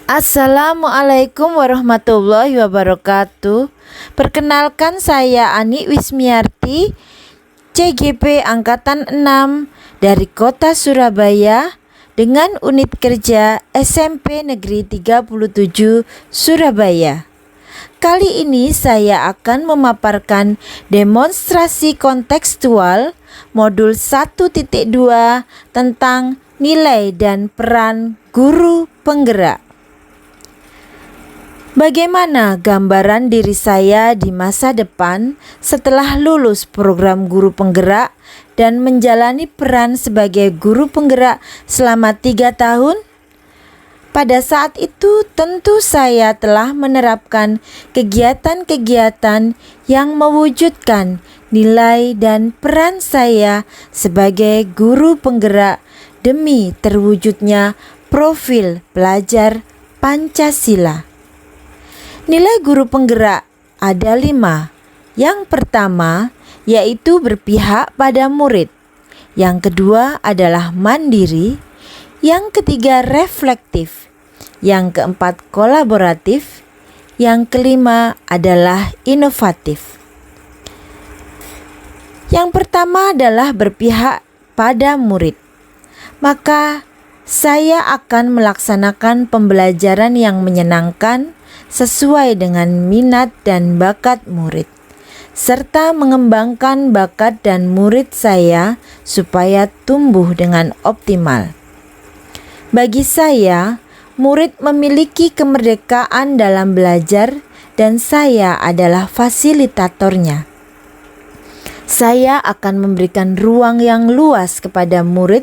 Assalamualaikum warahmatullahi wabarakatuh. Perkenalkan, saya Ani Wismiarti, CGP Angkatan 6 dari Kota Surabaya dengan unit kerja SMP Negeri 37 Surabaya. Kali ini saya akan memaparkan demonstrasi kontekstual modul 1.2 tentang nilai dan peran guru penggerak. Bagaimana gambaran diri saya di masa depan setelah lulus program guru penggerak dan menjalani peran sebagai guru penggerak selama 3 tahun? Pada saat itu tentu saya telah menerapkan kegiatan-kegiatan yang mewujudkan nilai dan peran saya sebagai guru penggerak demi terwujudnya profil pelajar Pancasila. Nilai guru penggerak ada 5. Yang pertama yaitu berpihak pada murid. Yang kedua adalah mandiri. Yang ketiga reflektif. Yang keempat kolaboratif. Yang kelima adalah inovatif. Yang pertama adalah berpihak pada murid. Maka saya akan melaksanakan pembelajaran yang menyenangkan sesuai dengan minat dan bakat murid, serta mengembangkan bakat dan murid saya supaya tumbuh dengan optimal. Bagi saya, murid memiliki kemerdekaan dalam belajar dan saya adalah fasilitatornya. Saya akan memberikan ruang yang luas kepada murid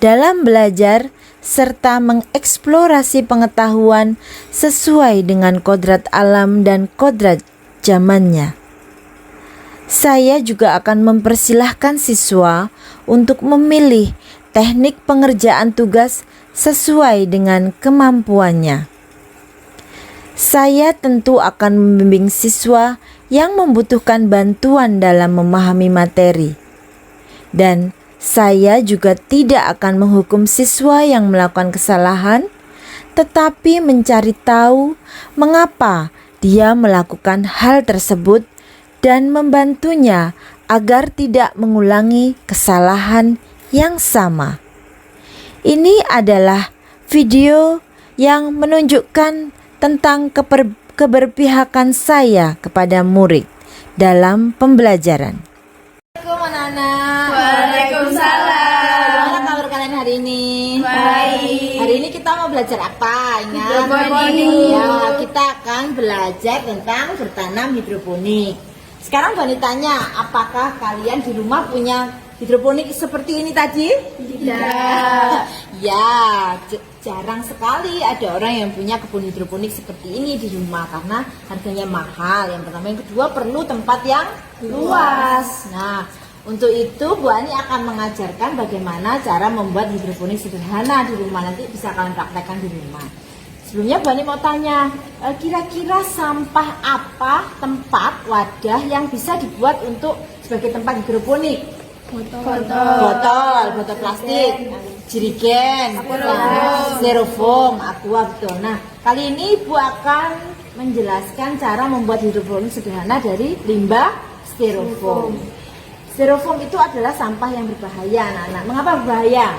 dalam belajar serta mengeksplorasi pengetahuan sesuai dengan kodrat alam dan kodrat zamannya. Saya juga akan mempersilahkan siswa untuk memilih teknik pengerjaan tugas sesuai dengan kemampuannya. Saya tentu akan membimbing siswa yang membutuhkan bantuan dalam memahami materi. Dan saya juga tidak akan menghukum siswa yang melakukan kesalahan, tetapi mencari tahu mengapa dia melakukan hal tersebut dan membantunya agar tidak mengulangi kesalahan yang sama. Ini adalah video yang menunjukkan tentang keberpihakan saya kepada murid dalam pembelajaran. Assalamualaikum anak-anak. Waalaikumsalam. Gimana kabar kalian hari ini? Baik. Hari ini kita mau belajar apa? Ingat? Hidroponik. Ya, kita akan belajar tentang bertanam hidroponik. Sekarang Bani tanya, apakah kalian di rumah punya hidroponik seperti ini tadi? Tidak. Ya, jarang sekali ada orang yang punya kebun hidroponik seperti ini di rumah karena harganya mahal. Yang pertama, yang kedua perlu tempat yang luas. Nah, untuk itu Bu Ani akan mengajarkan bagaimana cara membuat hidroponik sederhana di rumah. Nanti bisa kalian praktekkan di rumah. Sebelumnya Bu Ani mau tanya, kira-kira sampah apa, tempat, wadah yang bisa dibuat untuk sebagai tempat hidroponik? Botol plastik, jerigen, styrofoam, aqua, betul. Nah, kali ini Ibu akan menjelaskan cara membuat hidroponik sederhana dari limbah styrofoam. Styrofoam itu adalah sampah yang berbahaya, anak-anak. Mengapa berbahaya?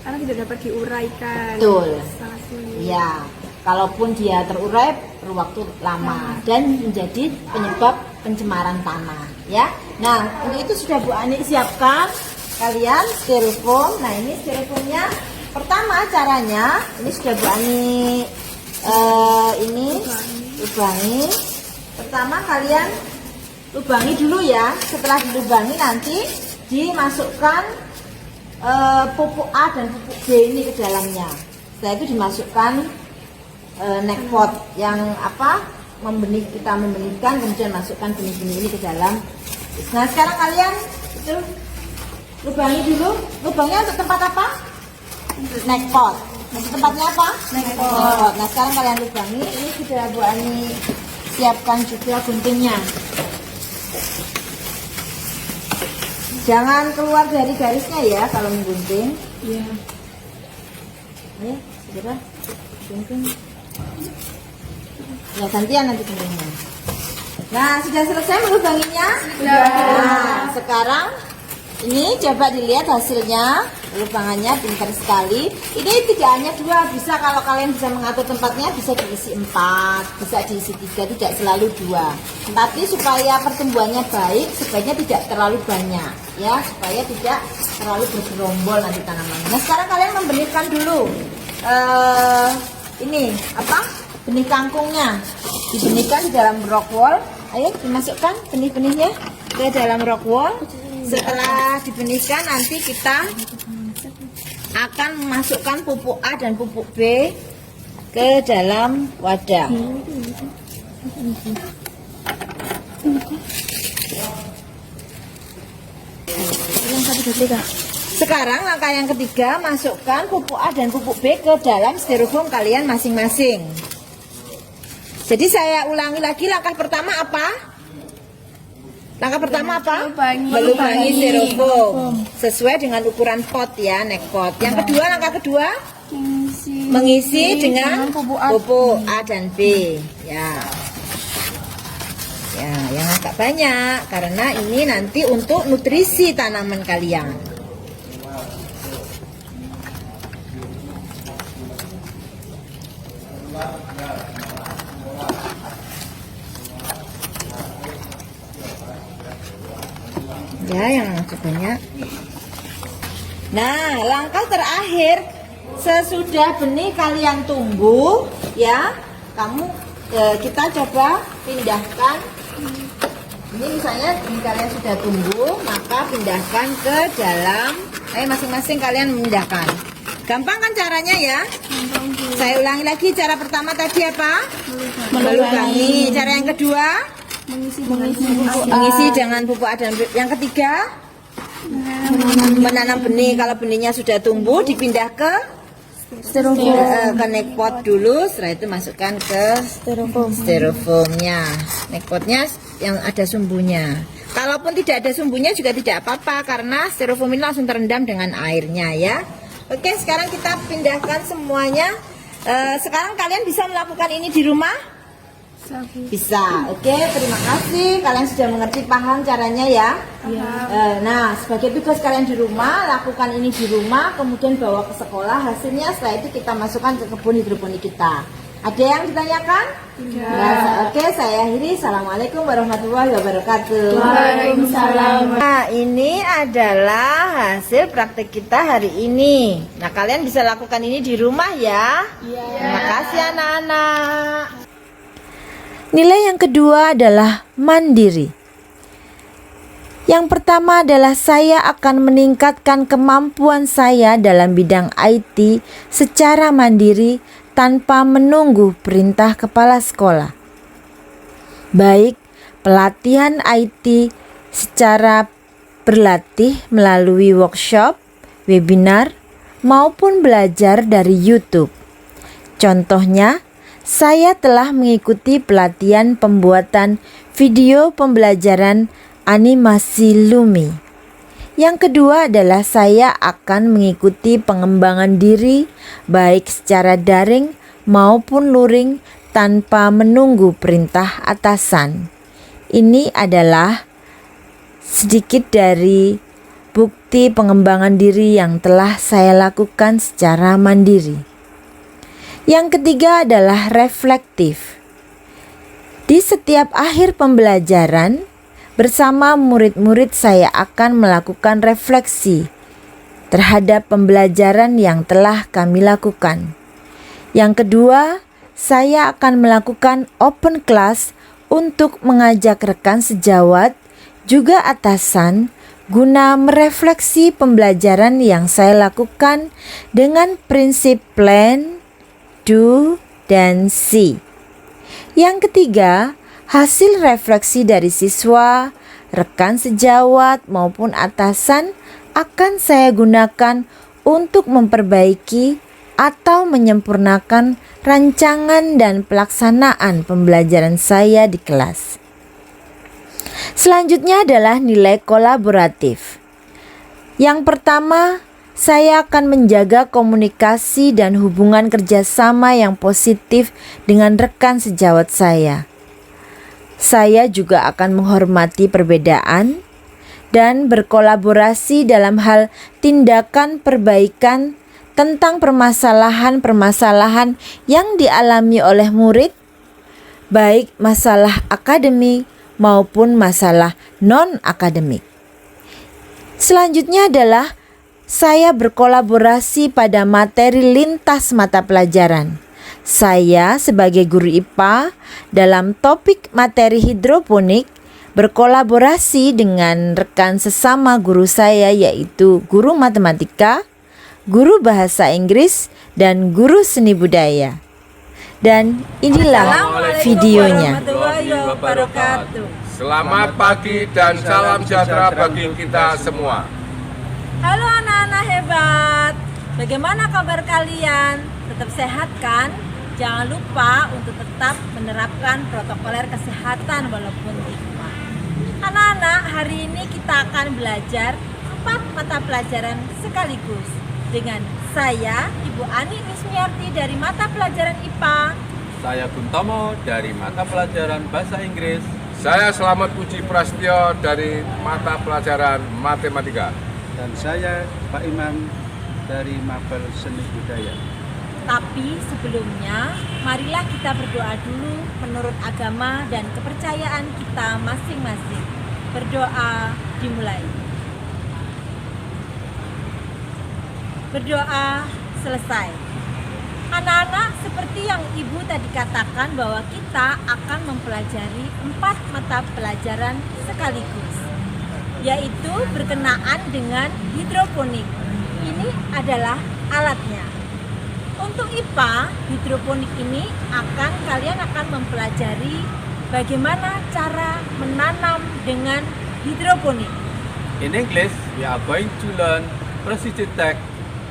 Karena tidak dapat diuraikan. Betul. Sangat sulit. Ya, kalaupun dia terurai perlu waktu lama dan menjadi penyebab pencemaran tanah, ya. Nah, untuk itu sudah Bu Ani siapkan kalian styrofoam. Nah, ini styrofoamnya. Pertama caranya, ini sudah Bu Ani lubangi. Pertama kalian lubangi dulu ya. Setelah dilubangi nanti dimasukkan pupuk A dan pupuk B ini ke dalamnya. Setelah itu dimasukkan neckpot yang kita membenihkan, kemudian masukkan benih-benih ini ke dalam. Nah, sekarang kalian itu lubangi dulu. Lubangnya untuk tempat apa? Neckpot. Untuk tempatnya apa? Neckpot. Nah, sekarang kalian lubangi. Ini sudah Bu Ani siapkan juga guntingnya. Jangan keluar dari garisnya ya kalau menggunting. Iya. Ayo, segera gunting. Ya gantian nanti benihnya. Nah, sudah selesai melubanginya? Sudah. Nah, sekarang ini coba dilihat hasilnya. Lubangannya pintar sekali. Ini tidak hanya 2, bisa kalau kalian bisa mengatur tempatnya bisa diisi 4, bisa diisi 3, tidak selalu 2. Tapi supaya pertumbuhannya baik, sebaiknya tidak terlalu banyak, ya, supaya tidak terlalu bergerombol nanti tanamannya. Nah, sekarang kalian membenihkan dulu. Ini apa? Benih kangkungnya. Dibenihkan di dalam rock wool. Ayo dimasukkan benih-benihnya ke dalam rock wool. Setelah dibenihkan nanti kita akan memasukkan pupuk A dan pupuk B ke dalam wadah. Sekarang langkah yang ketiga, masukkan pupuk A dan pupuk B ke dalam styrofoam kalian masing-masing. Jadi saya ulangi lagi, langkah pertama apa? Langkah pertama apa? Melubangi styrofoam sesuai dengan ukuran pot ya, neck pot. Yang kedua, langkah kedua mengisi dengan pupuk A dan B. Ya, yang agak banyak karena ini nanti untuk nutrisi tanaman kalian. Ya, yang agak banyak. Nah, langkah terakhir sesudah benih kalian tumbuh, ya, kita coba pindahkan. Ini misalnya benih kalian sudah tumbuh, maka pindahkan ke dalam. Ayo masing-masing kalian memindahkan. Gampang kan caranya ya? Saya ulangi lagi, cara pertama tadi apa? Melubangi. Cara yang kedua? Mengisi dengan pupuk A dan B. Yang ketiga? Menanam benih. Kalau benihnya sudah tumbuh, dipindah ke ke neck pot dulu. Setelah itu masukkan ke styrofoamnya. Neck potnya yang ada sumbunya. Kalaupun tidak ada sumbunya juga tidak apa-apa karena styrofoam ini langsung terendam dengan airnya ya. Oke, sekarang kita pindahkan semuanya. Sekarang kalian bisa melakukan ini di rumah? Bisa. Oke, terima kasih. Kalian sudah mengerti, paham caranya ya? Nah, sebagai tugas kalian di rumah, lakukan ini di rumah, kemudian bawa ke sekolah. Hasilnya setelah itu kita masukkan ke kebun hidroponik kita. Ada yang ditanyakan? Oke, saya akhiri. Assalamualaikum warahmatullahi wabarakatuh. Waalaikumsalam. Nah, ini adalah hasil praktek kita hari ini. Nah, kalian bisa lakukan ini di rumah ya. Terima kasih anak-anak. Nilai yang kedua adalah mandiri. Yang pertama adalah saya akan meningkatkan kemampuan saya dalam bidang IT secara mandiri tanpa menunggu perintah kepala sekolah. Baik pelatihan IT secara berlatih melalui workshop, webinar, maupun belajar dari YouTube. Contohnya, saya telah mengikuti pelatihan pembuatan video pembelajaran animasi Lumi. Yang kedua adalah saya akan mengikuti pengembangan diri baik secara daring maupun luring tanpa menunggu perintah atasan. Ini adalah sedikit dari bukti pengembangan diri yang telah saya lakukan secara mandiri. Yang ketiga adalah reflektif. Di setiap akhir pembelajaran, bersama murid-murid saya akan melakukan refleksi terhadap pembelajaran yang telah kami lakukan. Yang kedua, saya akan melakukan open class untuk mengajak rekan sejawat, juga atasan, guna merefleksi pembelajaran yang saya lakukan dengan prinsip plan, do, dan see. Yang ketiga, hasil refleksi dari siswa, rekan sejawat maupun atasan akan saya gunakan untuk memperbaiki atau menyempurnakan rancangan dan pelaksanaan pembelajaran saya di kelas. Selanjutnya adalah nilai kolaboratif. Yang pertama, Saya akan menjaga komunikasi dan hubungan kerjasama yang positif dengan rekan sejawat saya. Saya juga akan menghormati perbedaan dan berkolaborasi dalam hal tindakan perbaikan tentang permasalahan-permasalahan yang dialami oleh murid, baik masalah akademik maupun masalah non-akademik. Selanjutnya adalah saya berkolaborasi pada materi lintas mata pelajaran. Saya sebagai guru IPA dalam topik materi hidroponik berkolaborasi dengan rekan sesama guru saya, yaitu guru matematika, guru bahasa Inggris, dan guru seni budaya. Dan inilah videonya. Selamat pagi dan salam sejahtera bagi kita semua. Halo anak-anak hebat, bagaimana kabar kalian? Tetap sehat kan? Jangan lupa untuk tetap menerapkan protokoler kesehatan walaupun di rumah. Anak-anak, hari ini kita akan belajar 4 mata pelajaran sekaligus dengan saya, Ibu Ani Wismiarti dari mata pelajaran IPA. Saya Guntomo dari mata pelajaran Bahasa Inggris. Saya Selamat Puji Prasetyo dari mata pelajaran Matematika. Dan saya Pak Imam dari Mapel Seni Budaya. Tapi sebelumnya, marilah kita berdoa dulu menurut agama dan kepercayaan kita masing-masing. Berdoa dimulai. Berdoa selesai. Anak-anak, seperti yang Ibu tadi katakan bahwa kita akan mempelajari 4 mata pelajaran sekaligus, yaitu berkenaan dengan hidroponik. Ini adalah alatnya. Untuk IPA, hidroponik ini kalian akan mempelajari bagaimana cara menanam dengan hidroponik. In English, we are going to learn precision tech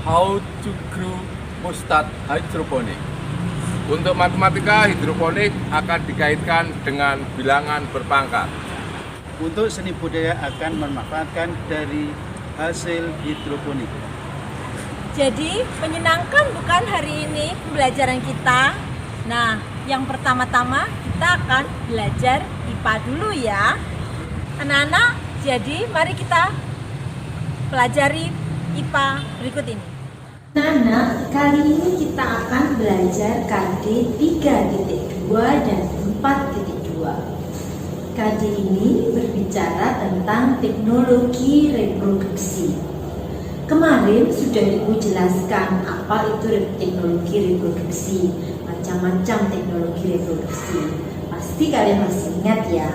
how to grow mustard hydroponic. Untuk matematika, hidroponik akan dikaitkan dengan bilangan berpangkat. Untuk seni budaya akan memanfaatkan dari hasil hidroponik. Jadi menyenangkan bukan hari ini pembelajaran kita? Nah, yang pertama-tama kita akan belajar IPA dulu ya. Anak-anak, jadi mari kita pelajari IPA berikut ini. Nah, kali ini kita akan belajar KD 3.2 dan 4.2. KD ini berbicara tentang teknologi reproduksi. Kemarin sudah Ibu jelaskan apa itu teknologi reproduksi, macam-macam teknologi reproduksi. Pasti kalian masih ingat ya.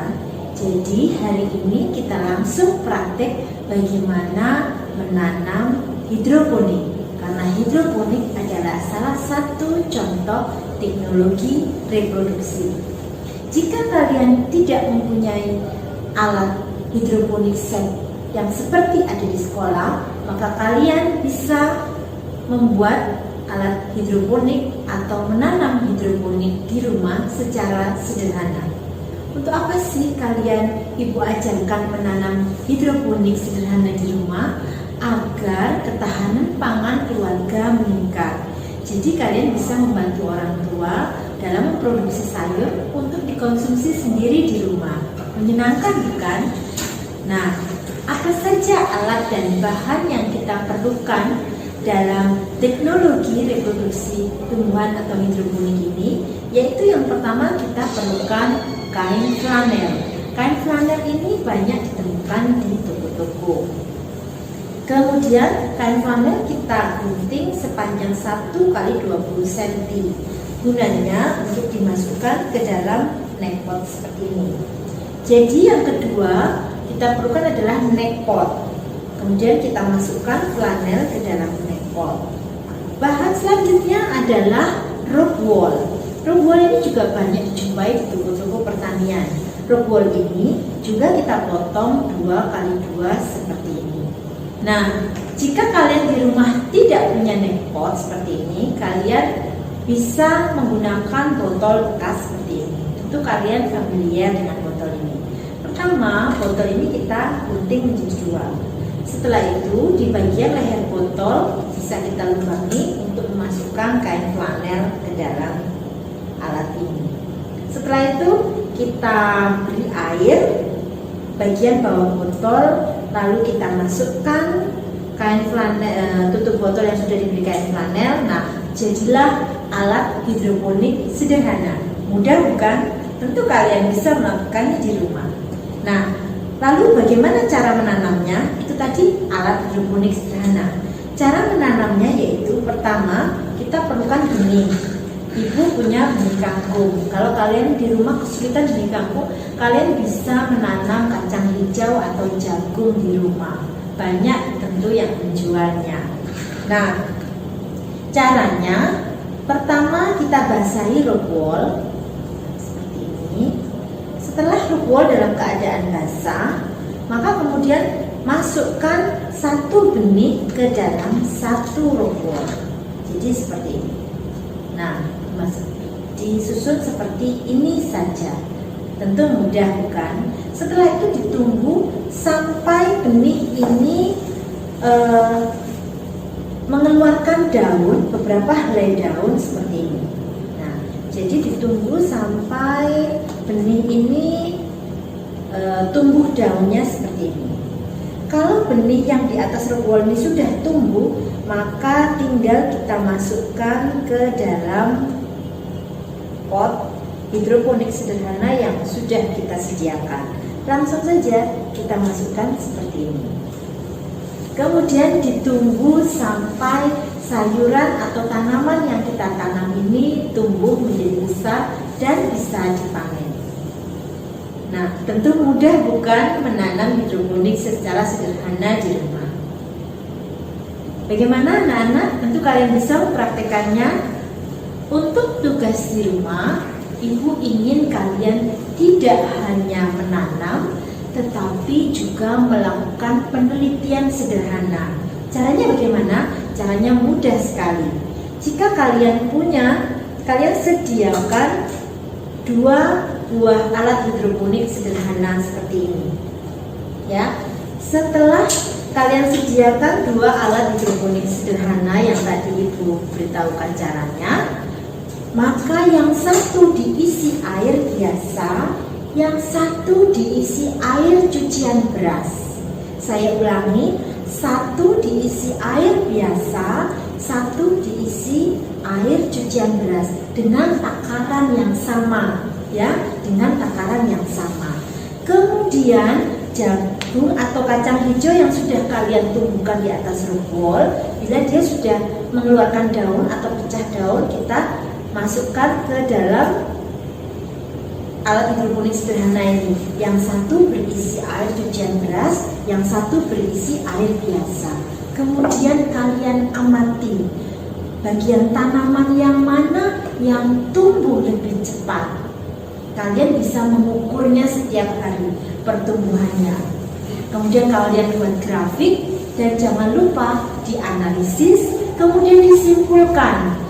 Jadi hari ini kita langsung praktek bagaimana menanam hidroponik. Karena hidroponik adalah salah satu contoh teknologi reproduksi. Jika kalian tidak mempunyai alat hidroponik set yang seperti ada di sekolah, maka kalian bisa membuat alat hidroponik atau menanam hidroponik di rumah secara sederhana. Untuk apa sih kalian Ibu ajarkan menanam hidroponik sederhana di rumah? Agar ketahanan pangan keluarga meningkat. Jadi kalian bisa membantu orang tua dalam memproduksi sayur untuk dikonsumsi sendiri di rumah. Menyenangkan bukan? Nah, apa saja alat dan bahan yang kita perlukan dalam teknologi reproduksi tumbuhan atau hidroponik ini? Yaitu yang pertama kita perlukan kain flanel. Kain flanel ini banyak ditemukan di toko-toko. Kemudian kain flanel kita gunting sepanjang 1 kali 20 cm. Gunanya untuk dimasukkan ke dalam neckpot seperti ini. Jadi yang kedua kita perlukan adalah neckpot. Kemudian kita masukkan flanel ke dalam neckpot. Bahan selanjutnya adalah rope wool. Rope wool ini juga banyak dijumpai di toko-toko pertanian. Rope wool ini juga kita potong 2 kali 2 seperti ini. Nah, jika kalian di rumah tidak punya neckpot seperti ini, kalian bisa menggunakan botol bekas seperti ini. Tentu kalian familiar dengan botol ini. Pertama, botol ini kita gunting menjadi 2. Setelah itu di bagian leher botol bisa kita lubangi untuk memasukkan kain flanel ke dalam alat ini. Setelah itu kita beri air bagian bawah botol, lalu kita masukkan kain flanel, tutup botol yang sudah diberi kain flanel. Nah, jadilah alat hidroponik sederhana. Mudah bukan? Tentu kalian bisa melakukannya di rumah. Nah, lalu bagaimana cara menanamnya? Itu tadi alat hidroponik sederhana. Cara menanamnya yaitu pertama kita perlukan benih. Ibu punya benih kangkung. Kalau kalian di rumah kesulitan benih kangkung, kalian bisa menanam kacang hijau atau jagung di rumah. Banyak tentu yang menjualnya. Nah, caranya pertama kita basahi rock wool seperti ini. Setelah rock wool dalam keadaan basah, maka kemudian masukkan satu benih ke dalam satu rock wool. Jadi seperti ini. Nah, disusun seperti ini saja. Tentu mudah bukan? Setelah itu ditunggu sampai benih ini mengeluarkan daun, beberapa helai daun seperti ini. Nah, jadi ditunggu sampai benih ini tumbuh daunnya seperti ini. Kalau benih yang di atas rock wool ini sudah tumbuh, maka tinggal kita masukkan ke dalam pot hidroponik sederhana yang sudah kita sediakan. Langsung saja kita masukkan seperti ini. Kemudian ditunggu sampai sayuran atau tanaman yang kita tanam ini tumbuh menjadi besar dan bisa dipanen. Nah, tentu mudah bukan menanam hidroponik secara sederhana di rumah. Bagaimana anak-anak? Tentu kalian bisa mempraktekannya. Untuk tugas di rumah, Ibu ingin kalian tidak hanya menanam, tetapi juga melakukan penelitian sederhana. Caranya bagaimana? Caranya mudah sekali. Jika kalian punya, kalian sediakan 2 buah alat hidroponik sederhana seperti ini. Ya, setelah kalian sediakan 2 alat hidroponik sederhana yang tadi Ibu beritahukan caranya, maka yang satu diisi air biasa, yang satu diisi air cucian beras. Saya ulangi, satu diisi air biasa, satu diisi air cucian beras dengan takaran yang sama, ya, dengan takaran yang sama. Kemudian jagung atau kacang hijau yang sudah kalian tumbuhkan di atas rock wool, bila dia sudah mengeluarkan daun atau pecah daun, kita masukkan ke dalam alat hidroponik sederhana ini. Yang satu berisi air cucian beras, yang satu berisi air biasa. Kemudian kalian amati bagian tanaman yang mana yang tumbuh lebih cepat. Kalian bisa mengukurnya setiap hari pertumbuhannya. Kemudian kalian buat grafik dan jangan lupa dianalisis, kemudian disimpulkan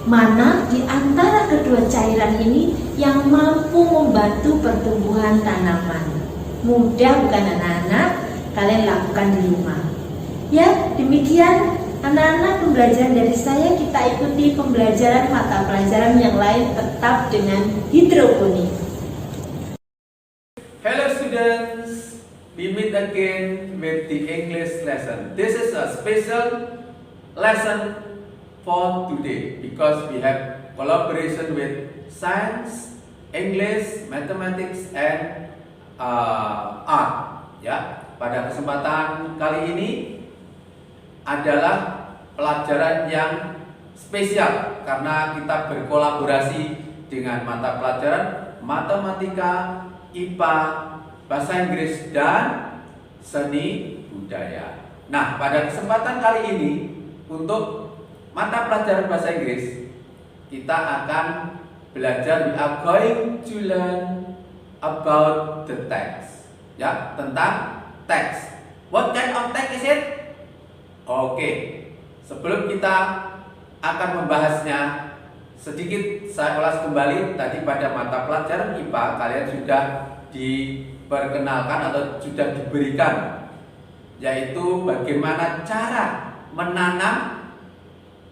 mana di antara kedua cairan ini yang mampu membantu pertumbuhan tanaman. Mudah bukan anak-anak? Kalian lakukan di rumah. Ya, demikian anak-anak pembelajaran dari saya. Kita ikuti pembelajaran mata pelajaran yang lain tetap dengan hidroponik. Hello students, we meet again with the English lesson. This is a special lesson for today because we have collaboration with science, English, mathematics, and art. Ya, pada kesempatan kali ini adalah pelajaran yang spesial karena kita berkolaborasi dengan mata pelajaran matematika, IPA, bahasa Inggris, dan seni budaya. Nah, pada kesempatan kali ini untuk mata pelajaran bahasa Inggris, kita akan belajar, we are going to learn about the text. Ya, tentang teks. What kind of text is it? Oke, sebelum kita akan membahasnya, sedikit saya ulas kembali. Tadi pada mata pelajaran IPA, kalian sudah diperkenalkan atau sudah diberikan yaitu bagaimana cara menanam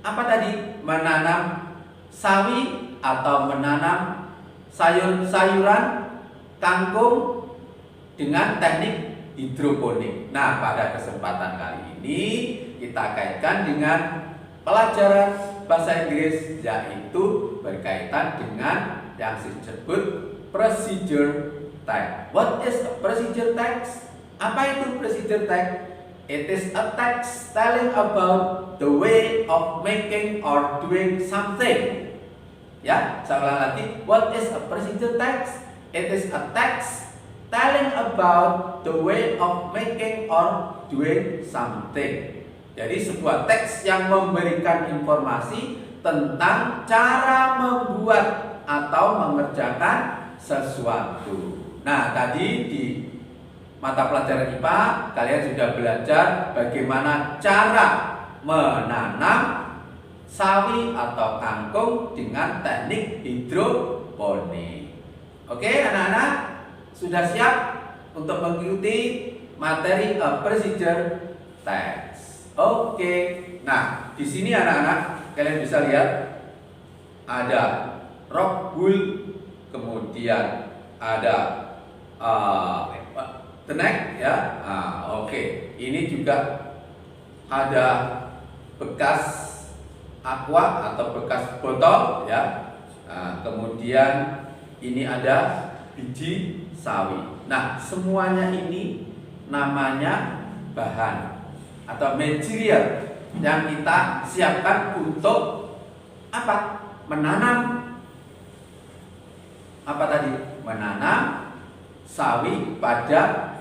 apa tadi? Menanam sawi atau menanam sayur-sayuran, kangkung dengan teknik hidroponik. Nah, pada kesempatan kali ini kita kaitkan dengan pelajaran bahasa Inggris, yaitu berkaitan dengan yang disebut procedure text. What is a procedure text? Apa itu procedure text? It is a text telling about the way of making or doing something. Ya, saya ulang lagi. What is a procedure text? It is a text telling about the way of making or doing something. Jadi sebuah teks yang memberikan informasi tentang cara membuat atau mengerjakan sesuatu. Nah, tadi di mata pelajaran IPA kalian sudah belajar bagaimana cara menanam sawi atau kangkung dengan teknik hidroponik. Oke, anak-anak sudah siap untuk mengikuti materi procedure text. Oke. Nah, di sini anak-anak kalian bisa lihat ada rock wool, kemudian ada tenek ya. Oke. Ini juga ada bekas aqua atau bekas botol ya. Kemudian ini ada biji sawi. Nah, semuanya ini namanya bahan atau material yang kita siapkan untuk apa? Menanam apa tadi? Menanam sawi pada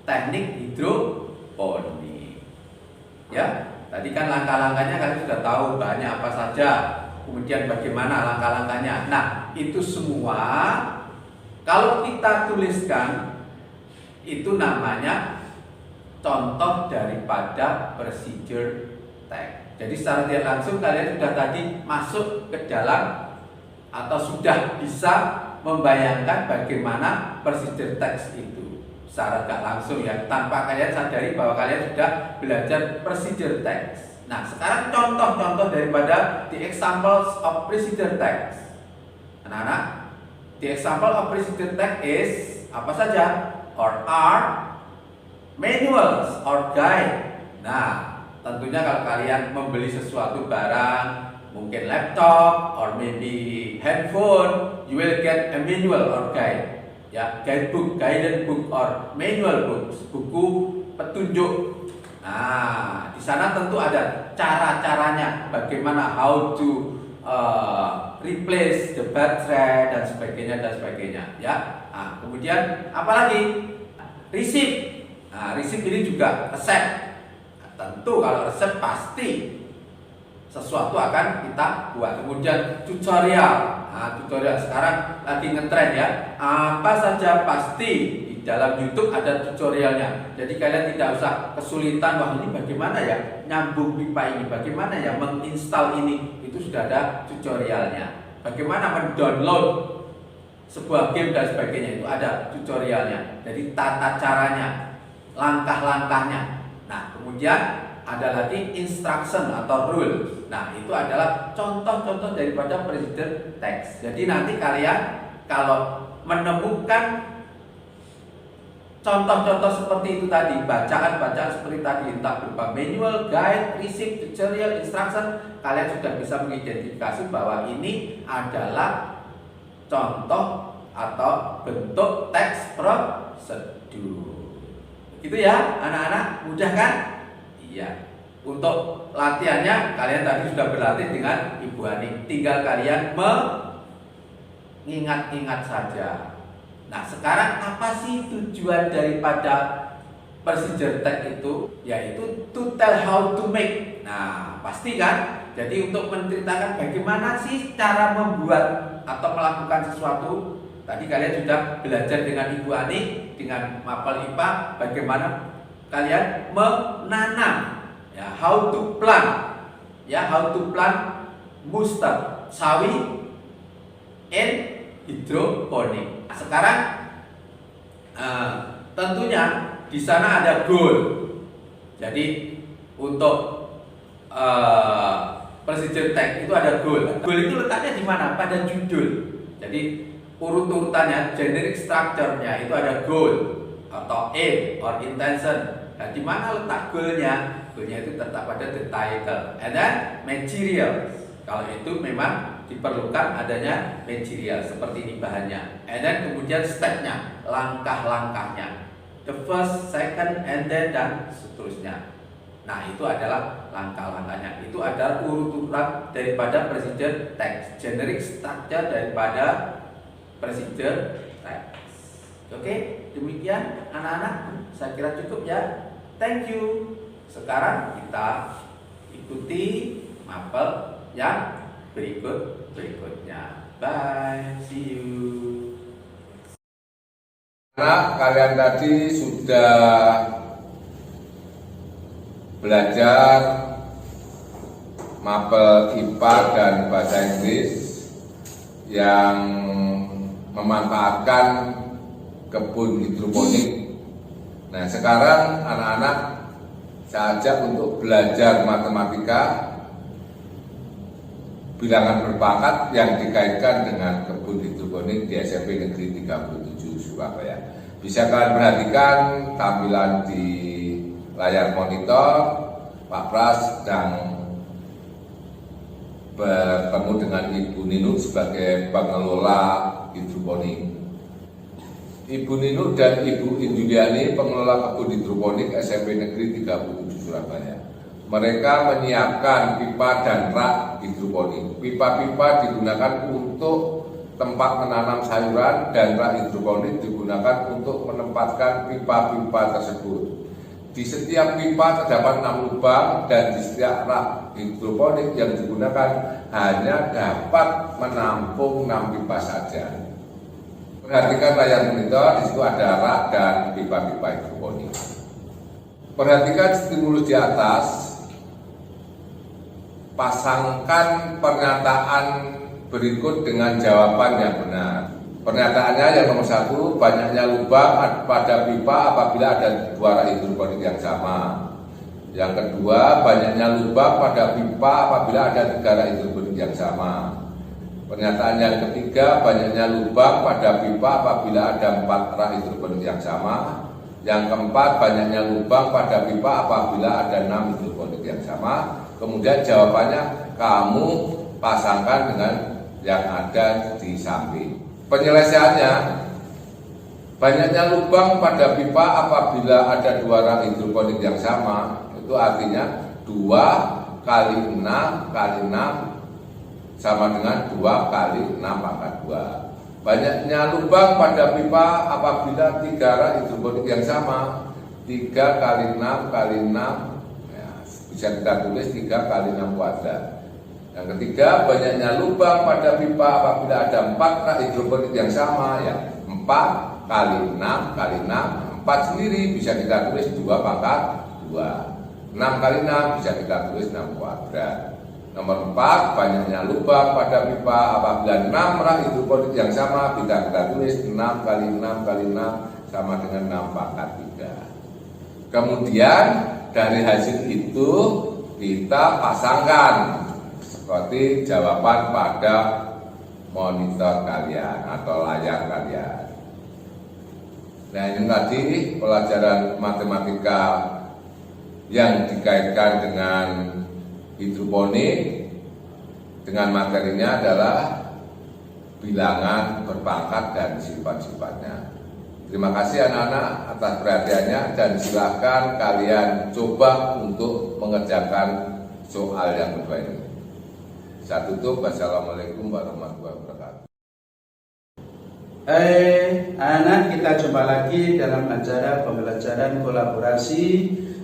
teknik hidroponik. Ya, tadi kan langkah-langkahnya kalian sudah tahu bahannya apa saja, kemudian bagaimana langkah-langkahnya. Nah, itu semua kalau kita tuliskan itu namanya contoh daripada procedure text. Jadi secara tidak langsung kalian sudah tadi masuk ke dalam atau sudah bisa membayangkan bagaimana procedure text itu secara tidak langsung ya, tanpa kalian sadari bahwa kalian sudah belajar procedure text. Nah, sekarang contoh-contoh daripada the examples of procedure text. Anak-anak, the example of procedure text is apa saja? Or are manuals or guide. Nah, tentunya kalau kalian membeli sesuatu barang, mungkin laptop or maybe handphone, you will get a manual or guide. Ya, guidebook, guidance book or manual books, buku petunjuk. Nah, di sana tentu ada cara-caranya, bagaimana how to replace the battery dan sebagainya ya. Nah, kemudian apalagi resip. Nah, resip ini juga resep. Nah, tentu kalau resep pasti sesuatu akan kita buat. Kemudian tutorial. Nah, tutorial sekarang lagi ngetren ya. Apa saja pasti di dalam YouTube ada tutorialnya. Jadi kalian tidak usah kesulitan, wah ini bagaimana ya nyambung pipa ini, bagaimana ya menginstal ini, itu sudah ada tutorialnya. Bagaimana mendownload sebuah game dan sebagainya, itu ada tutorialnya. Jadi tata caranya, langkah-langkahnya. Nah, kemudian ada lagi instruction atau rule. Nah, itu adalah contoh-contoh daripada procedure text. Jadi nanti kalian kalau menemukan contoh-contoh seperti itu tadi, bacaan-bacaan seperti tadi, entah berupa manual, guide, receipt, tutorial, instruction, kalian sudah bisa mengidentifikasi bahwa ini adalah contoh atau bentuk teks prosedur. Gitu ya, anak-anak, mudah kan? Iya. Untuk latihannya kalian tadi sudah berlatih dengan Ibu Ani. Tinggal kalian mengingat-ingat saja. Nah, sekarang apa sih tujuan daripada procedure text itu? Yaitu to tell how to make. Nah, pasti kan? Jadi untuk menceritakan bagaimana sih cara membuat atau melakukan sesuatu. Tadi kalian sudah belajar dengan Ibu Ani, dengan mapel IPA, bagaimana kalian menanam, ya, how to plant, ya, how to plant mustard, sawi, and hidroponik. Nah, sekarang tentunya di sana ada goal. Jadi untuk procedure text itu ada goal. Goal itu letaknya di mana? Pada judul. Jadi urut-urutannya, generic structure-nya itu ada goal atau aim or intention. Nah, di mana letak goalnya? Goalnya itu tetap pada the title. And then material. Kalau itu memang diperlukan adanya material seperti ini bahannya. And then kemudian step-nya, langkah-langkahnya. The first, second, and then dan seterusnya. Nah, itu adalah langkah-langkahnya. Itu adalah urut-urutan daripada procedure text, generic structure daripada procedure text. Oke, demikian anak-anak. Saya kira cukup ya. Thank you. Sekarang kita ikuti mapel yang berikutnya. Bye. See you. Anak, kalian tadi sudah belajar mapel IPA dan bahasa Inggris yang memanfaatkan kebun hidroponik. Nah, sekarang anak-anak saya ajak untuk belajar matematika bilangan berpangkat yang dikaitkan dengan kebun hidroponik di SMP Negeri 37 Surabaya. Bisa kalian perhatikan tampilan di layar monitor. Pak Pras sedang bertemu dengan Ibu Ninu sebagai pengelola hidroponik. Ibu Ninu dan Ibu Injuliani pengelola kebun hidroponik SMP Negeri 37 Surabaya. Mereka menyiapkan pipa dan rak hidroponik. Pipa-pipa digunakan untuk tempat menanam sayuran dan rak hidroponik digunakan untuk menempatkan pipa-pipa tersebut. Di setiap pipa terdapat 6 lubang dan di setiap rak hidroponik yang digunakan hanya dapat menampung 6 pipa saja. Perhatikan layar monitor, di situ ada rak dan pipa-pipa hidroponik. Perhatikan stimulus di atas. Pasangkan pernyataan berikut dengan jawaban yang benar. Pernyataannya yang nomor 1, banyaknya lubang pada pipa apabila ada 2 rak hidroponik yang sama. Yang kedua, banyaknya lubang pada pipa apabila ada 3 rak hidroponik yang sama. Pernyataan yang ketiga, banyaknya lubang pada pipa apabila ada 4 rak hidroponik yang sama. Yang keempat, banyaknya lubang pada pipa apabila ada 6 hidroponik yang sama. Kemudian jawabannya kamu pasangkan dengan yang ada di samping. Penyelesaiannya, banyaknya lubang pada pipa apabila ada 2 rak hidroponik yang sama. Itu artinya 2 kali 6 kali 6 sama dengan 2 kali 6 pangkat 2. Banyaknya lubang pada pipa apabila 3 rak hidroponik yang sama. 3 kali 6 kali 6 ya, bisa kita tulis 3 kali 6 kuadrat. Yang ketiga, banyaknya lubang pada pipa apabila ada 4 rak hidroponik yang sama, ya 4 kali 6 kali 6, 4 sendiri bisa kita tulis 2 pangkat 2. 6 kali 6 bisa kita tulis 6 kuadrat. Nomor 4, banyaknya lubang pada pipa apabila 6 rak hidroponik yang sama, bisa kita tulis 6 kali 6 kali 6 sama dengan 6 pangkat 3. Kemudian dari hasil itu kita pasangkan seperti jawaban pada monitor kalian atau layar kalian. Nah, ini tadi pelajaran matematika yang dikaitkan dengan hidroponik, dengan materinya adalah bilangan berpangkat dan sifat-sifatnya. Terima kasih anak-anak atas perhatiannya dan silakan kalian coba untuk mengerjakan soal yang kedua ini. Saya tutup. Wassalamualaikum warahmatullahi wabarakatuh. Anak, kita jumpa lagi dalam acara pembelajaran kolaborasi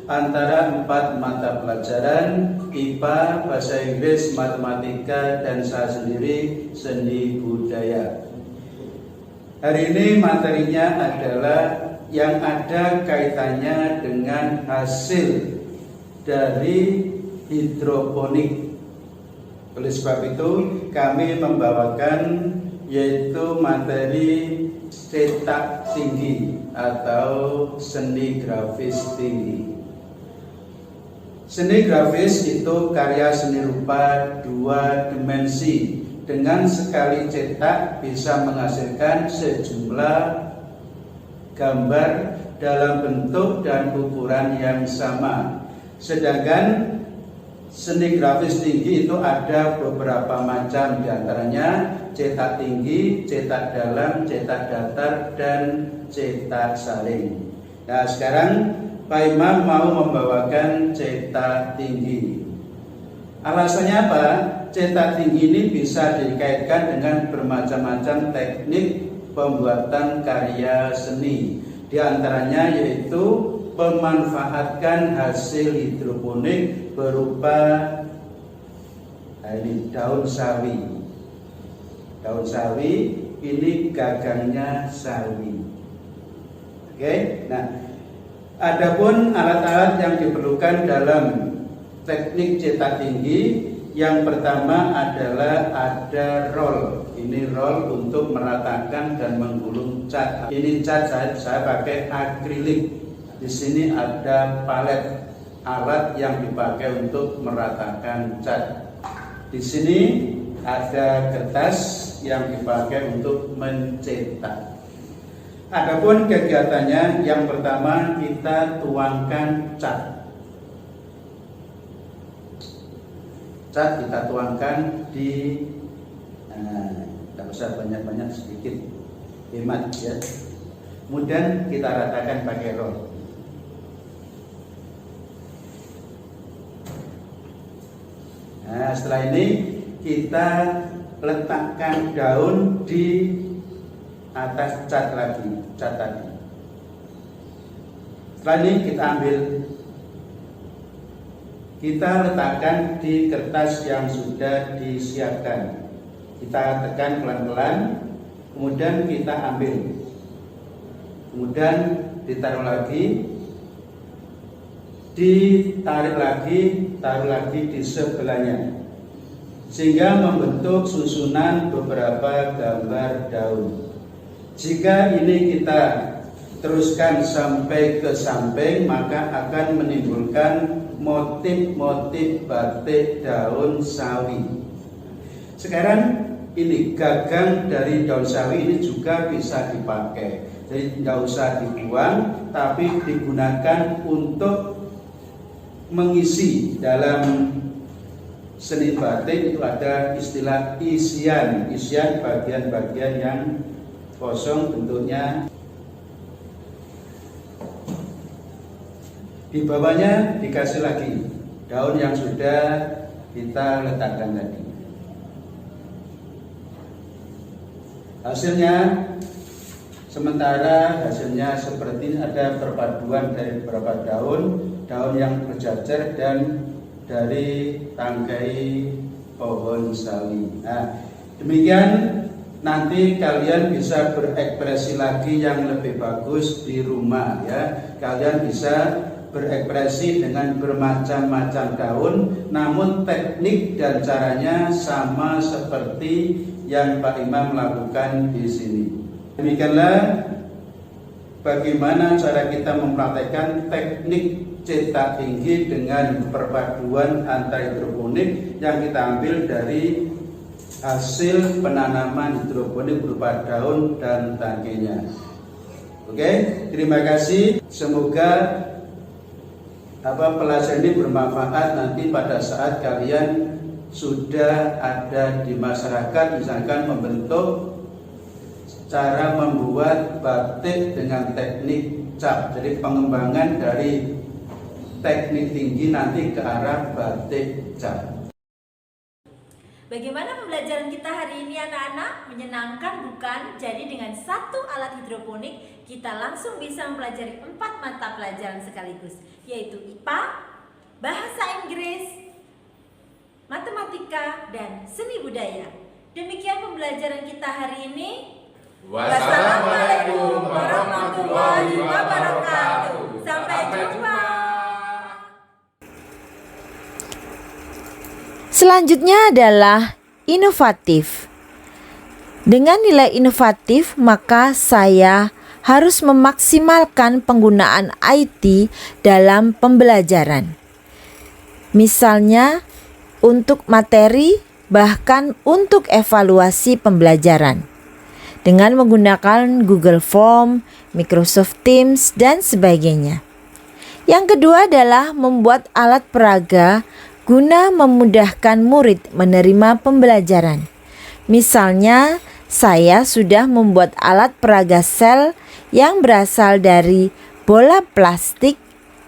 antara 4 mata pelajaran IPA, Bahasa Inggris, Matematika, dan saya sendiri Seni Budaya. Hari ini materinya adalah yang ada kaitannya dengan hasil dari hidroponik. Oleh sebab itu kami membawakan yaitu materi cetak tinggi atau seni grafis tinggi. Seni grafis itu karya seni rupa 2 dimensi. Dengan sekali cetak bisa menghasilkan sejumlah gambar dalam bentuk dan ukuran yang sama. Sedangkan seni grafis tinggi itu ada beberapa macam, diantaranya cetak tinggi, cetak dalam, cetak datar, dan cetak saling. Nah, sekarang Pak Imam mau membawakan cetak tinggi. Alasannya apa? Cetak tinggi ini bisa dikaitkan dengan bermacam-macam teknik pembuatan karya seni. Di antaranya yaitu memanfaatkan hasil hidroponik berupa ini daun sawi. Daun sawi ini gagangnya sawi. Oke, nah adapun alat-alat yang diperlukan dalam teknik cetak tinggi, yang pertama adalah ada roll. Ini roll untuk meratakan dan menggulung cat. Ini cat saya pakai akrilik. Di sini ada palet, alat yang dipakai untuk meratakan cat. Di sini ada kertas yang dipakai untuk mencetak. Adapun kegiatannya, yang pertama kita tuangkan cat. Cat kita tuangkan di, tidak usah banyak-banyak, sedikit, hemat ya. Kemudian kita ratakan pakai roll. Nah, setelah ini kita letakkan daun di atas cat lagi, cat tadi. Setelah ini kita ambil, kita letakkan di kertas yang sudah disiapkan. Kita tekan pelan-pelan, kemudian kita ambil, kemudian ditaruh lagi, ditarik lagi, taruh lagi di sebelahnya, sehingga membentuk susunan beberapa gambar daun. Jika ini kita teruskan sampai ke samping, maka akan menimbulkan motif-motif batik daun sawi. Sekarang ini gagang dari daun sawi ini juga bisa dipakai. Jadi tidak usah dibuang, tapi digunakan untuk mengisi dalam seni batik. Itu ada istilah isian, isian bagian-bagian yang kosong bentuknya. Di bawahnya dikasih lagi daun yang sudah kita letakkan tadi. Hasilnya, sementara hasilnya seperti ini, ada perpaduan dari beberapa daun yang berjajar dan dari tangkai pohon sawi. Nah, demikian nanti kalian bisa berekspresi lagi yang lebih bagus di rumah ya. Kalian bisa berekspresi dengan bermacam-macam daun, namun teknik dan caranya sama seperti yang Pak Imam lakukan di sini. Demikianlah bagaimana cara kita mempraktekkan teknik cetak tinggi dengan perpaduan antara hidroponik yang kita ambil dari hasil penanaman hidroponik berupa daun dan tangkainya. Oke, terima kasih. Semoga pelajaran ini bermanfaat nanti pada saat kalian sudah ada di masyarakat, misalkan membentuk cara membuat batik dengan teknik cap. Jadi pengembangan dari teknik tinggi nanti ke arah batik cap. Bagaimana pembelajaran kita hari ini anak-anak? Menyenangkan bukan? Jadi dengan satu alat hidroponik kita langsung bisa mempelajari 4 mata pelajaran sekaligus, yaitu IPA, Bahasa Inggris, Matematika, dan Seni Budaya. Demikian pembelajaran kita hari ini. Wassalamualaikum warahmatullahi wabarakatuh. Sampai jumpa. Selanjutnya adalah inovatif. Dengan nilai inovatif, maka saya harus memaksimalkan penggunaan IT dalam pembelajaran. Misalnya untuk materi, bahkan untuk evaluasi pembelajaran dengan menggunakan Google Form, Microsoft Teams, dan sebagainya. Yang kedua adalah membuat alat peraga guna memudahkan murid menerima pembelajaran. Misalnya, saya sudah membuat alat peraga sel yang berasal dari bola plastik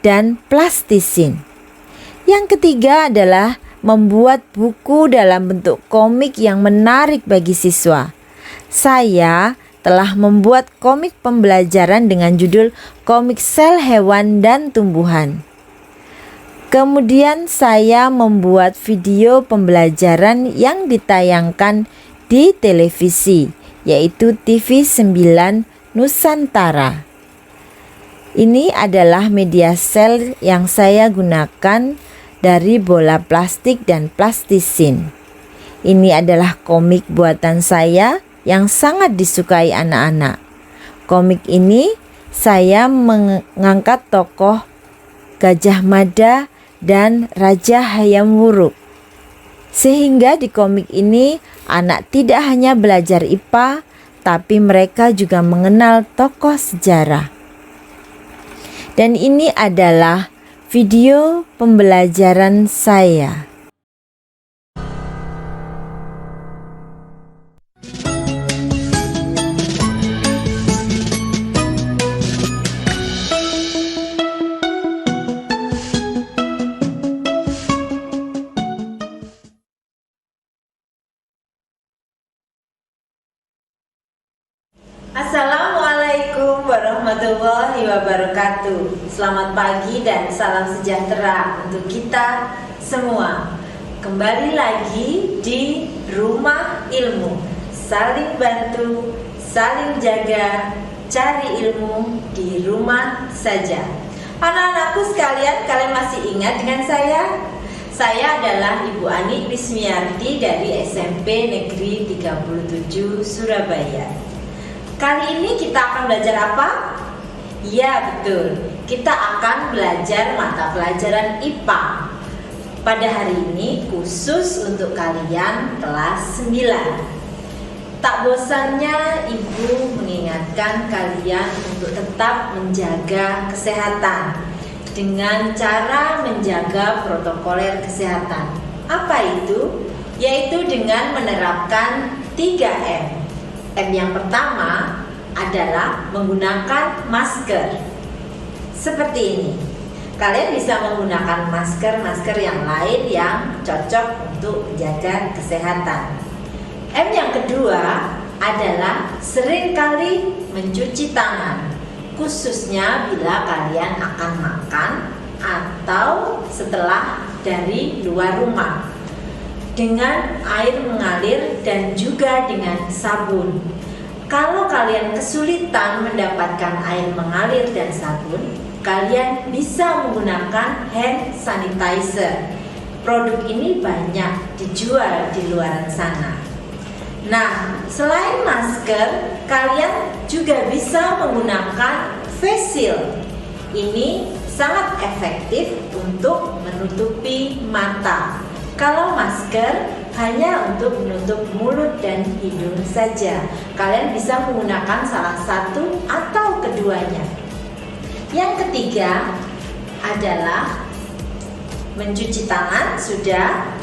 dan plastisin. Yang ketiga adalah membuat buku dalam bentuk komik yang menarik bagi siswa. Saya telah membuat komik pembelajaran dengan judul Komik Sel Hewan dan Tumbuhan. Kemudian saya membuat video pembelajaran yang ditayangkan di televisi, yaitu TV 9 Nusantara. Ini adalah media sel yang saya gunakan dari bola plastik dan plastisin. Ini adalah komik buatan saya yang sangat disukai anak-anak. Komik ini saya mengangkat tokoh Gajah Mada dan Raja Hayam Wuruk. Sehingga di komik ini anak tidak hanya belajar IPA, tapi mereka juga mengenal tokoh sejarah. Dan ini adalah video pembelajaran saya. Assalamualaikum warahmatullahi wabarakatuh. Selamat pagi dan salam sejahtera untuk kita semua. Kembali lagi di Rumah Ilmu. Saling bantu, saling jaga, cari ilmu di rumah saja. Anak-anakku sekalian, kalian masih ingat dengan saya? Saya adalah Ibu Ani Wismiarti dari SMP Negeri 37 Surabaya. Kali ini kita akan belajar apa? Ya, betul. Kita akan belajar mata pelajaran IPA. Pada hari ini khusus untuk kalian kelas 9. Tak bosannya Ibu mengingatkan kalian untuk tetap menjaga kesehatan dengan cara menjaga protokoler kesehatan. Apa itu? Yaitu dengan menerapkan 3M. M yang pertama adalah menggunakan masker. Seperti ini. Kalian bisa menggunakan masker yang lain yang cocok untuk menjaga kesehatan. M yang kedua adalah seringkali mencuci tangan, khususnya bila kalian akan makan atau setelah dari luar rumah, dengan air mengalir dan juga dengan sabun. Kalau kalian kesulitan mendapatkan air mengalir dan sabun, kalian bisa menggunakan hand sanitizer. Produk ini banyak dijual di luar sana. Nah, selain masker, kalian juga bisa menggunakan face shield. Ini sangat efektif untuk menutupi mata. Kalau masker hanya untuk menutup mulut dan hidung saja. Kalian bisa menggunakan salah satu atau keduanya. Yang ketiga adalah mencuci tangan sudah,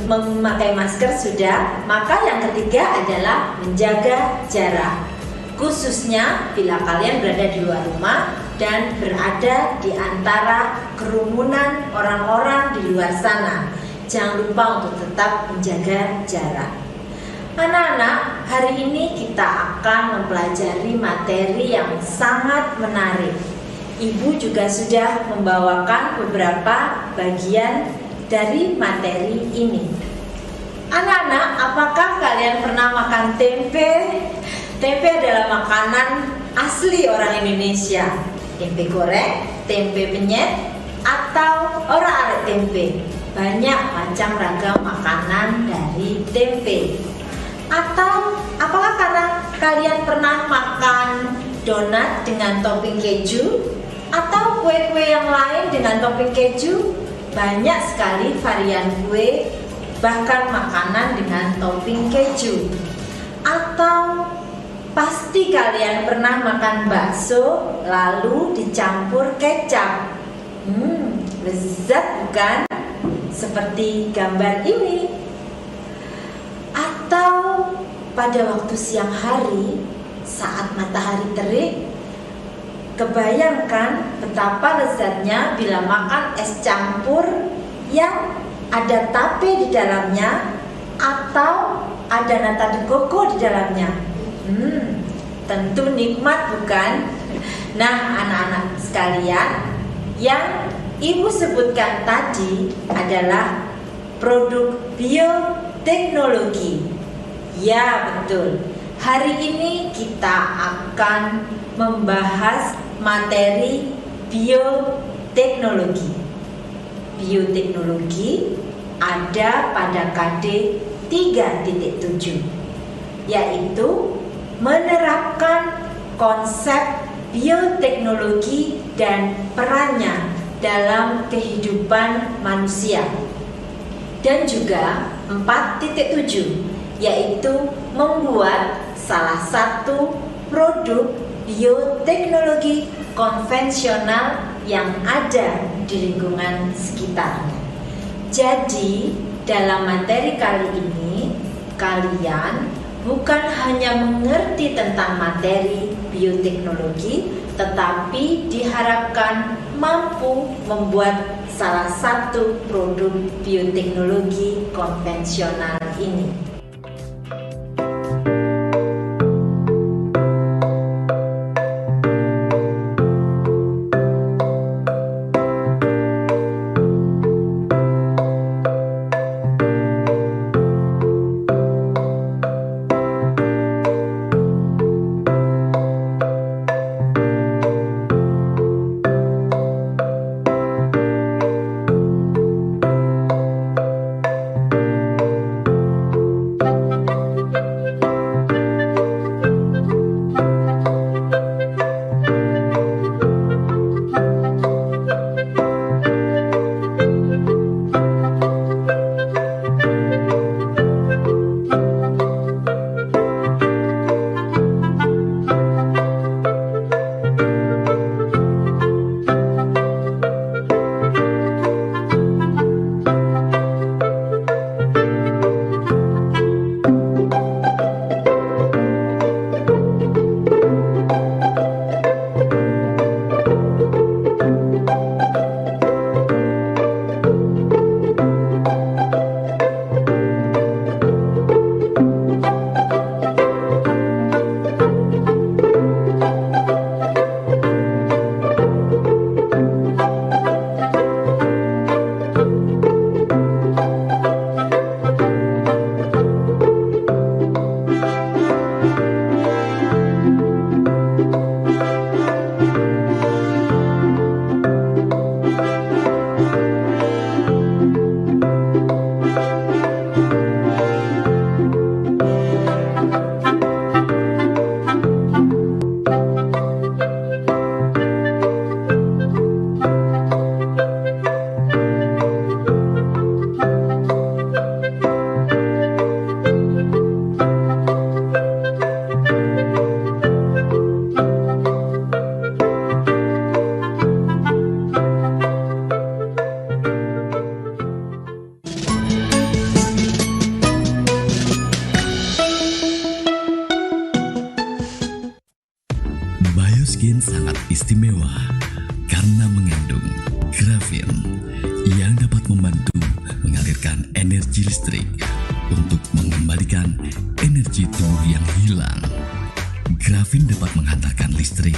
memakai masker sudah, maka yang ketiga adalah menjaga jarak. Khususnya bila kalian berada di luar rumah dan berada di antara kerumunan orang-orang di luar sana. Jangan lupa untuk tetap menjaga jarak. Anak-anak, hari ini kita akan mempelajari materi yang sangat menarik. Ibu juga sudah membawakan beberapa bagian dari materi ini. Anak-anak, apakah kalian pernah makan tempe? Tempe adalah makanan asli orang Indonesia. Tempe goreng, tempe penyet, atau ora-arek tempe. Banyak macam ragam makanan dari tempe. Atau apakah karena kalian pernah makan donat dengan topping keju? Atau kue-kue yang lain dengan topping keju? banyak sekali varian kue, bahkan makanan dengan topping keju. Atau pasti kalian pernah makan bakso lalu dicampur kecap. Lezat bukan? Seperti gambar ini. Atau pada waktu siang hari saat matahari terik, kebayangkan betapa lezatnya bila makan es campur yang ada tape di dalamnya atau ada nata de coco di dalamnya. Tentu nikmat bukan? Nah, anak-anak sekalian, yang Ibu sebutkan tadi adalah produk bioteknologi. Ya, betul. Hari ini kita akan membahas materi bioteknologi. Bioteknologi ada pada KD 3.7, yaitu menerapkan konsep bioteknologi dan perannya dalam kehidupan manusia. Dan juga 4.7, yaitu membuat salah satu produk bioteknologi konvensional yang ada di lingkungan sekitar. Jadi, dalam materi kali ini, kalian bukan hanya mengerti tentang materi bioteknologi, tetapi diharapkan mampu membuat salah satu produk bioteknologi konvensional ini. Bioskin sangat istimewa karena mengandung grafin yang dapat membantu mengalirkan energi listrik untuk mengembalikan energi tubuh yang hilang. Grafin dapat menghantarkan listrik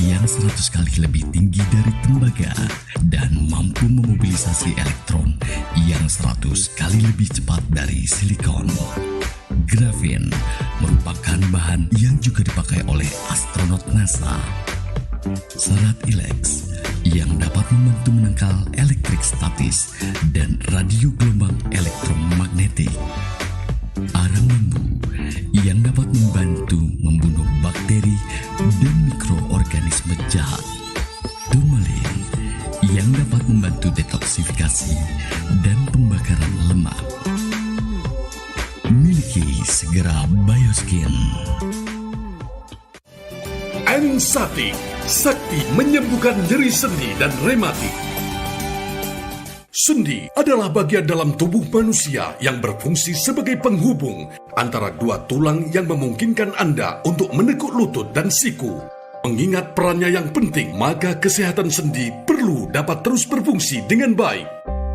yang 100 kali lebih tinggi dari tembaga dan mampu memobilisasi elektron yang 100 kali lebih cepat dari silikon. Grafin merupakan bahan yang juga dipakai oleh astronot NASA. Serat ilex yang dapat membantu menangkal elektrik statis dan radio gelombang elektromagnetik. Arang lembu yang dapat membantu membunuh bakteri dan mikroorganisme jahat. Turmalin yang dapat membantu detoksifikasi dan pembakaran lemak. Miliki segera Bioskin. Ensati, sakti menyembuhkan nyeri sendi dan rematik. Sendi adalah bagian dalam tubuh manusia yang berfungsi sebagai penghubung antara dua tulang yang memungkinkan Anda untuk menekuk lutut dan siku. Mengingat perannya yang penting, maka kesehatan sendi perlu dapat terus berfungsi dengan baik.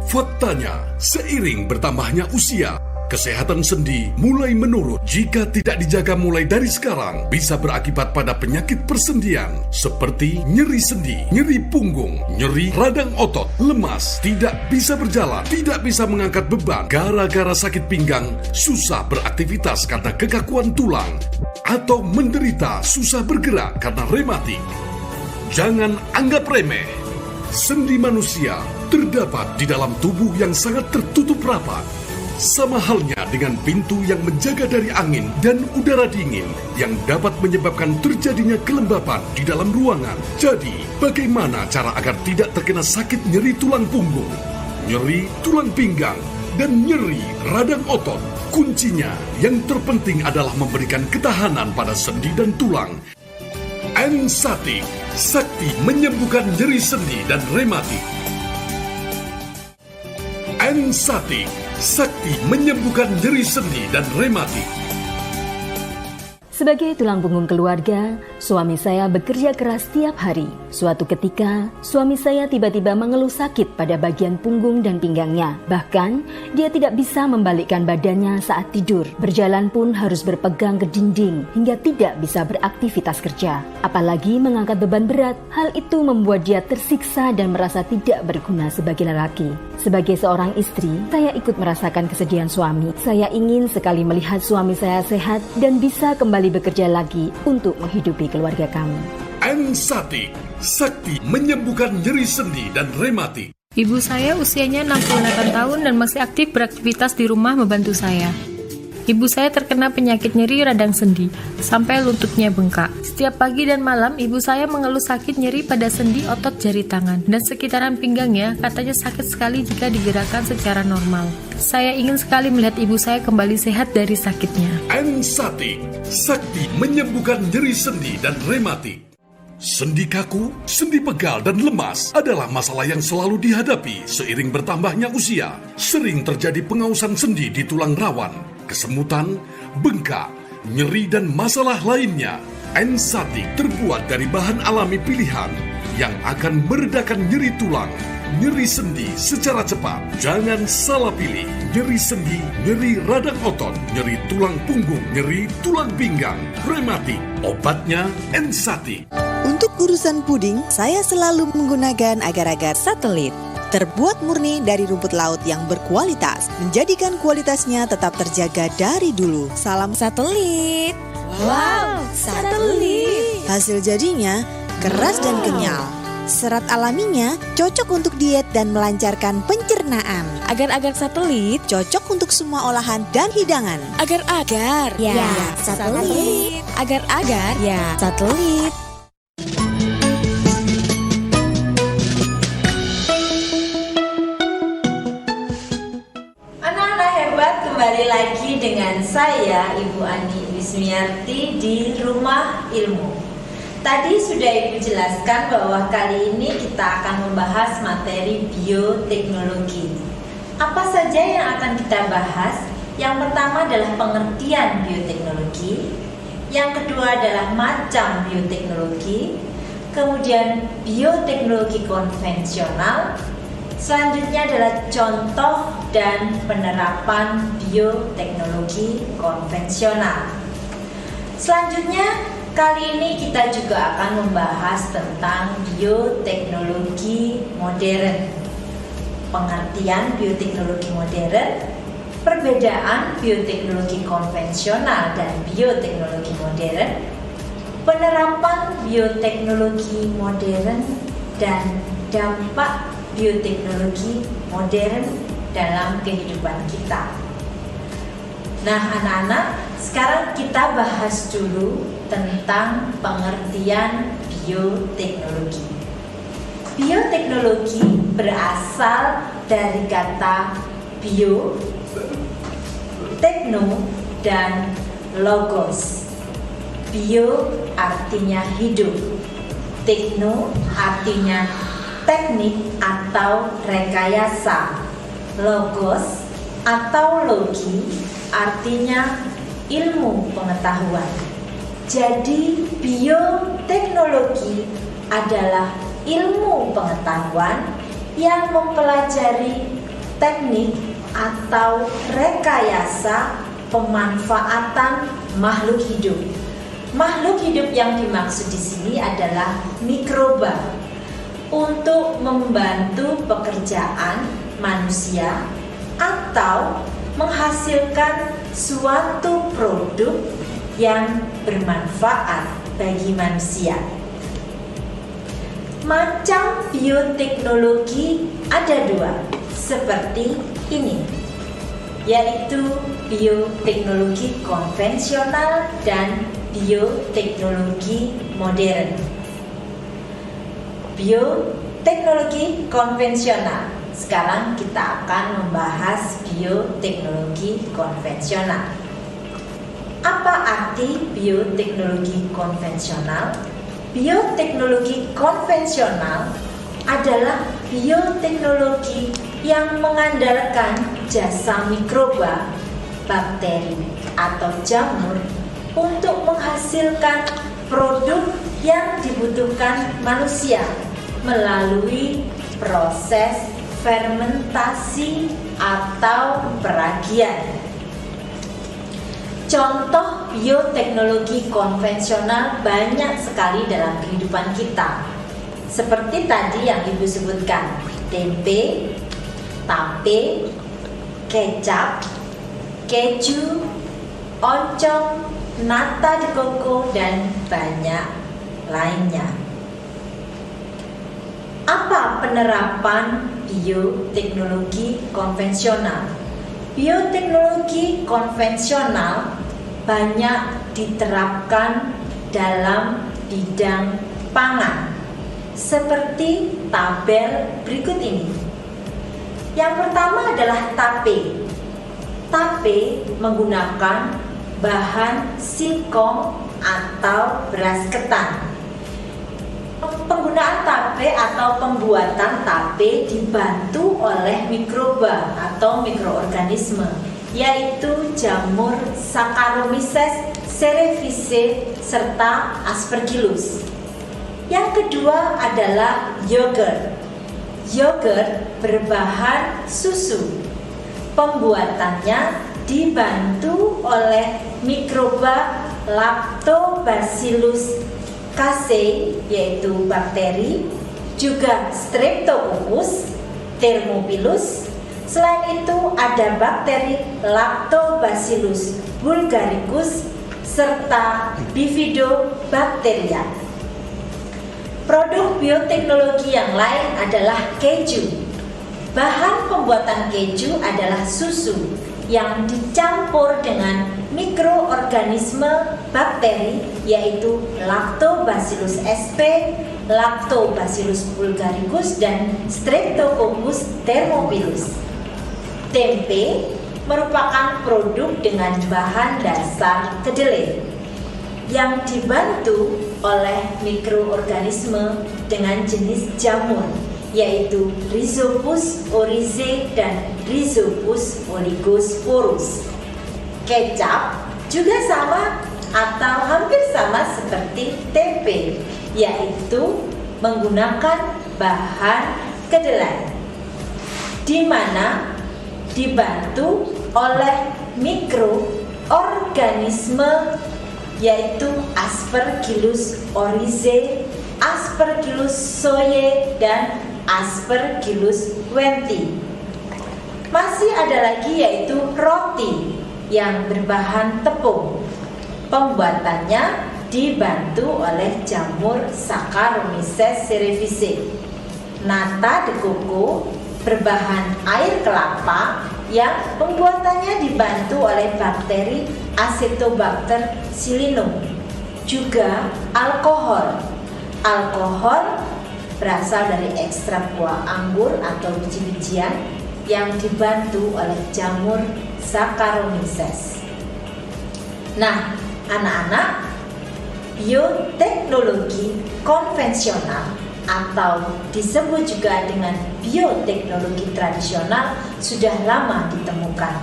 Faktanya, seiring bertambahnya usia, kesehatan sendi mulai menurun. Jika tidak dijaga mulai dari sekarang, bisa berakibat pada penyakit persendian seperti nyeri sendi, nyeri punggung, nyeri radang otot, lemas, tidak bisa berjalan, tidak bisa mengangkat beban gara-gara sakit pinggang, susah beraktivitas karena kekakuan tulang, atau menderita susah bergerak karena rematik. Jangan anggap remeh. Sendi manusia terdapat di dalam tubuh yang sangat tertutup rapat. Sama halnya dengan pintu yang menjaga dari angin dan udara dingin yang dapat menyebabkan terjadinya kelembapan di dalam ruangan. Jadi, bagaimana cara agar tidak terkena sakit nyeri tulang punggung, nyeri tulang pinggang, dan nyeri radang otot? Kuncinya yang terpenting adalah memberikan ketahanan pada sendi dan tulang. Ensati, sakti menyembuhkan nyeri sendi dan rematik. Ensati, sakti menyembuhkan nyeri sendi dan rematik. Sebagai tulang punggung keluarga, suami saya bekerja keras setiap hari. Suatu ketika, suami saya tiba-tiba mengeluh sakit pada bagian punggung dan pinggangnya. Bahkan, dia tidak bisa membalikkan badannya saat tidur. Berjalan pun harus berpegang ke dinding hingga tidak bisa beraktivitas kerja. Apalagi mengangkat beban berat, hal itu membuat dia tersiksa dan merasa tidak berguna sebagai lelaki. Sebagai seorang istri, saya ikut merasakan kesedihan suami. Saya ingin sekali melihat suami saya sehat dan bisa kembali bekerja lagi untuk menghidupi keluarga kami. Ensati, sakti menyembuhkan nyeri sendi dan rematik. Ibu saya usianya 68 tahun dan masih aktif beraktivitas di rumah membantu saya. Ibu saya terkena penyakit nyeri radang sendi, sampai lututnya bengkak. Setiap pagi dan malam, ibu saya mengeluh sakit nyeri pada sendi otot jari tangan dan sekitaran pinggangnya, katanya sakit sekali jika digerakkan secara normal. Saya ingin sekali melihat ibu saya kembali sehat dari sakitnya. Ensati, sakti menyembuhkan nyeri sendi dan rematik. Sendi kaku, sendi pegal, dan lemas adalah masalah yang selalu dihadapi seiring bertambahnya usia. Sering terjadi pengausan sendi di tulang rawan, kesemutan, bengkak, nyeri, dan masalah lainnya. Ensati terbuat dari bahan alami pilihan yang akan meredakan nyeri tulang, nyeri sendi secara cepat. Jangan salah pilih. Nyeri sendi, nyeri radang otot, nyeri tulang punggung, nyeri tulang pinggang, rematik. Obatnya Ensati. Untuk urusan puding, saya selalu menggunakan agar-agar satelit. Terbuat murni dari rumput laut yang berkualitas, menjadikan kualitasnya tetap terjaga dari dulu. Salam satelit. Wow, satelit. Hasil jadinya keras dan kenyal. Serat alaminya cocok untuk diet dan melancarkan pencernaan. Agar-agar satelit cocok untuk semua olahan dan hidangan. Agar-agar, ya, satelit. Agar-agar, ya, satelit. Anak-anak hebat, kembali lagi dengan saya Ibu Ani Wismiarti di Rumah Ilmu. Tadi sudah Ibu jelaskan bahwa kali ini kita akan membahas materi bioteknologi. Apa saja yang akan kita bahas? Yang pertama adalah pengertian bioteknologi. Yang kedua adalah macam bioteknologi. Kemudian bioteknologi konvensional. Selanjutnya adalah contoh dan penerapan bioteknologi konvensional. Selanjutnya, kali ini kita juga akan membahas tentang bioteknologi modern. Pengertian bioteknologi modern, perbedaan bioteknologi konvensional dan bioteknologi modern, penerapan bioteknologi modern, dan dampak bioteknologi modern dalam kehidupan kita. Nah, anak-anak, sekarang kita bahas dulu tentang pengertian bioteknologi. Bioteknologi berasal dari kata bio, tekno, dan logos. Bio artinya hidup, tekno artinya teknik atau rekayasa, logos atau logi artinya ilmu pengetahuan. Jadi bioteknologi adalah ilmu pengetahuan yang mempelajari teknik atau rekayasa pemanfaatan makhluk hidup. Makhluk hidup yang dimaksud di sini adalah mikroba untuk membantu pekerjaan manusia atau menghasilkan suatu produk yang bermanfaat bagi manusia. Macam bioteknologi ada 2, seperti ini, yaitu bioteknologi konvensional dan bioteknologi modern. Bioteknologi konvensional. Sekarang kita akan membahas bioteknologi konvensional. Apa arti bioteknologi konvensional? Bioteknologi konvensional adalah bioteknologi yang mengandalkan jasa mikroba, bakteri, atau jamur untuk menghasilkan produk yang dibutuhkan manusia melalui proses fermentasi atau peragian. Contoh bioteknologi konvensional banyak sekali dalam kehidupan kita. Seperti tadi yang Ibu sebutkan, tempe, tape, kecap, keju, oncom, nata de coco, dan banyak lainnya. Apa penerapan bioteknologi konvensional? Bioteknologi konvensional banyak diterapkan dalam bidang pangan, seperti tabel berikut ini. Yang pertama adalah tape. Tape menggunakan bahan singkong atau beras ketan. Penggunaan tape atau pembuatan tape dibantu oleh mikroba atau mikroorganisme, yaitu jamur Saccharomyces cerevisiae serta Aspergillus. Yang kedua adalah yogurt. Yogurt berbahan susu. Pembuatannya dibantu oleh mikroba Lactobacillus casei, yaitu bakteri, juga Streptococcus, Thermophilus. Selain itu ada bakteri Lactobacillus bulgaricus serta Bifidobacteria. Produk bioteknologi yang lain adalah keju. Bahan pembuatan keju adalah susu yang dicampur dengan mikroorganisme bakteri, yaitu Lactobacillus sp, Lactobacillus bulgaricus, dan Streptococcus thermophilus. Tempe merupakan produk dengan bahan dasar kedelai yang dibantu oleh mikroorganisme dengan jenis jamur, yaitu Rhizopus oryzae dan Rhizopus oligosporus. Kecap juga sama atau hampir sama seperti tempe, yaitu menggunakan bahan kedelai, di mana dibantu oleh mikroorganisme yaitu Aspergillus oryzae, Aspergillus shoyae, dan Aspergillus wenti. Masih ada lagi yaitu roti yang berbahan tepung. Pembuatannya dibantu oleh jamur Saccharomyces cerevisiae. Nata de coco berbahan air kelapa yang pembuatannya dibantu oleh bakteri Acetobacter psillinum. Juga alkohol. Alkohol berasal dari ekstrak buah anggur atau biji-bijian yang dibantu oleh jamur Saccharomyces. Nah, anak-anak, bioteknologi konvensional atau disebut juga dengan bioteknologi tradisional sudah lama ditemukan.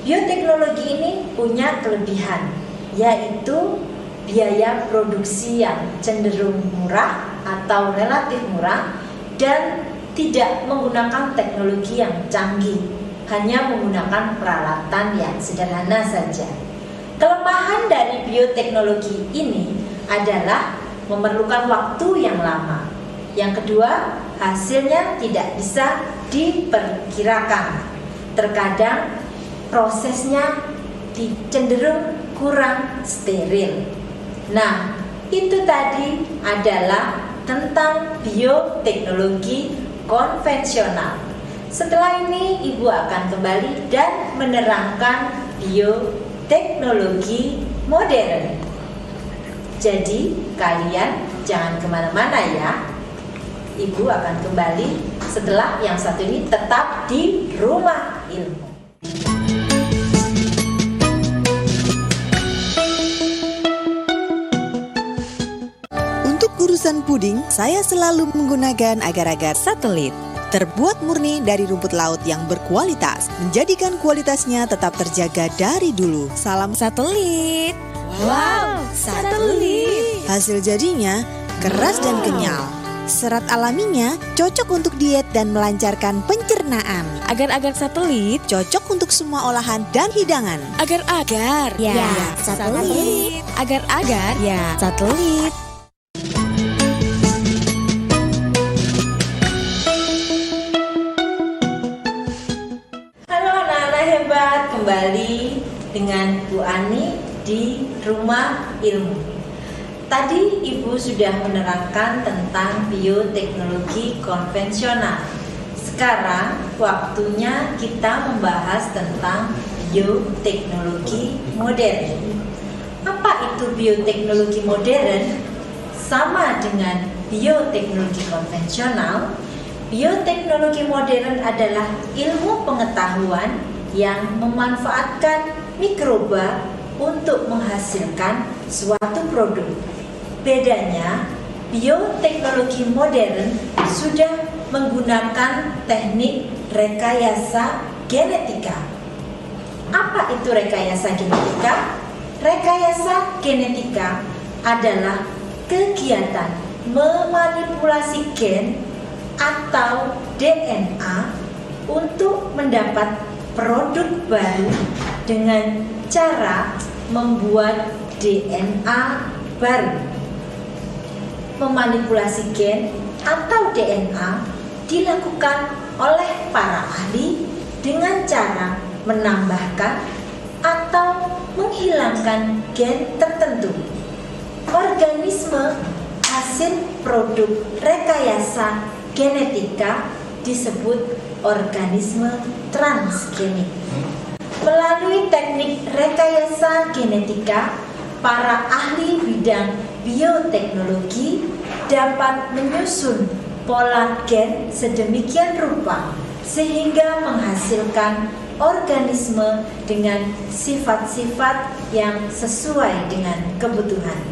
Bioteknologi ini punya kelebihan, yaitu biaya produksi yang cenderung murah atau relatif murah dan tidak menggunakan teknologi yang canggih, hanya menggunakan peralatan yang sederhana saja. Kelemahan dari bioteknologi ini adalah memerlukan waktu yang lama. Yang kedua, hasilnya tidak bisa diperkirakan. Terkadang prosesnya cenderung kurang steril. Nah, itu tadi adalah tentang bioteknologi konvensional. Setelah ini Ibu akan kembali dan menerangkan bioteknologi modern. Jadi kalian jangan kemana-mana ya. Ibu akan kembali setelah yang satu ini tetap di Rumah Ilmu. Untuk urusan puding, saya selalu menggunakan agar-agar satelit. Terbuat murni dari rumput laut yang berkualitas, menjadikan kualitasnya tetap terjaga dari dulu. Salam satelit. Wow, satelit. Hasil jadinya keras dan kenyal. Serat alaminya cocok untuk diet dan melancarkan pencernaan. Agar-agar satelit cocok untuk semua olahan dan hidangan. Agar-agar ya, satelit. Agar-agar ya, satelit. Halo anak-anak hebat, kembali dengan Bu Ani di Rumah Ilmu. Tadi Ibu sudah menerangkan tentang bioteknologi konvensional. Sekarang waktunya kita membahas tentang bioteknologi modern. Apa itu bioteknologi modern? Sama dengan bioteknologi konvensional. Bioteknologi modern adalah ilmu pengetahuan yang memanfaatkan mikroba untuk menghasilkan suatu produk. Bedanya, bioteknologi modern sudah menggunakan teknik rekayasa genetika. Apa itu rekayasa genetika? Rekayasa genetika adalah kegiatan memanipulasi gen atau DNA untuk mendapat produk baru dengan cara membuat DNA baru. Memanipulasi gen atau DNA dilakukan oleh para ahli dengan cara menambahkan atau menghilangkan gen tertentu. Organisme hasil produk rekayasa genetika disebut organisme transgenik. Melalui teknik rekayasa genetika, para ahli bidang bioteknologi dapat menyusun pola gen sedemikian rupa sehingga menghasilkan organisme dengan sifat-sifat yang sesuai dengan kebutuhan.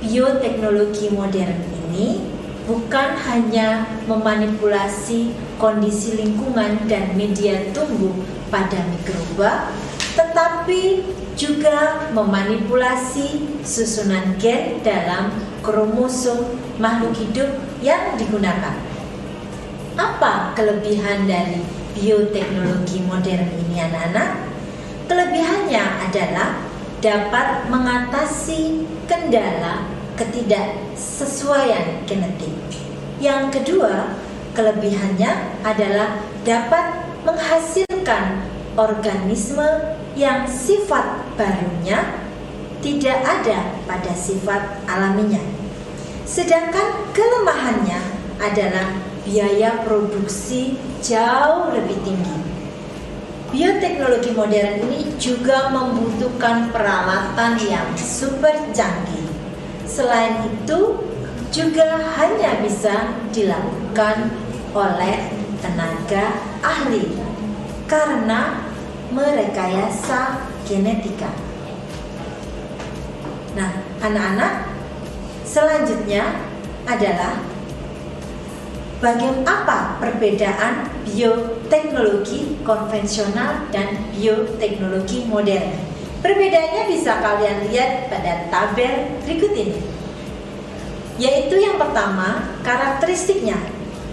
Bioteknologi modern ini bukan hanya memanipulasi kondisi lingkungan dan media tumbuh pada mikroba, tetapi juga memanipulasi susunan gen dalam kromosom makhluk hidup yang digunakan. Apa kelebihan dari bioteknologi modern ini anak-anak? Kelebihannya adalah dapat mengatasi kendala ketidaksesuaian genetik. Yang kedua, kelebihannya adalah dapat menghasilkan organisme yang sifat barunya tidak ada pada sifat alaminya. Sedangkan kelemahannya adalah biaya produksi jauh lebih tinggi. Bioteknologi modern ini juga membutuhkan peralatan yang super canggih. Selain itu, juga hanya bisa dilakukan oleh tenaga ahli karena merekayasa genetika. Nah, anak-anak, selanjutnya adalah bagaimana perbedaan bioteknologi konvensional dan bioteknologi modern. Perbedaannya bisa kalian lihat pada tabel berikut ini. Yaitu yang pertama, karakteristiknya.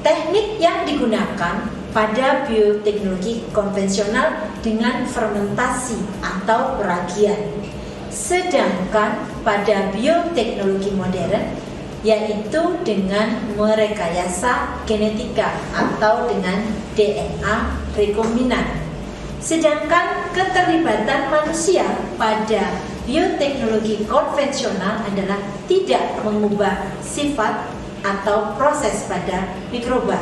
Teknik yang digunakan pada bioteknologi konvensional dengan fermentasi atau peragian. Sedangkan pada bioteknologi modern yaitu dengan merekayasa genetika atau dengan DNA rekombinan. Sedangkan keterlibatan manusia pada bioteknologi konvensional adalah tidak mengubah sifat atau proses pada mikroba.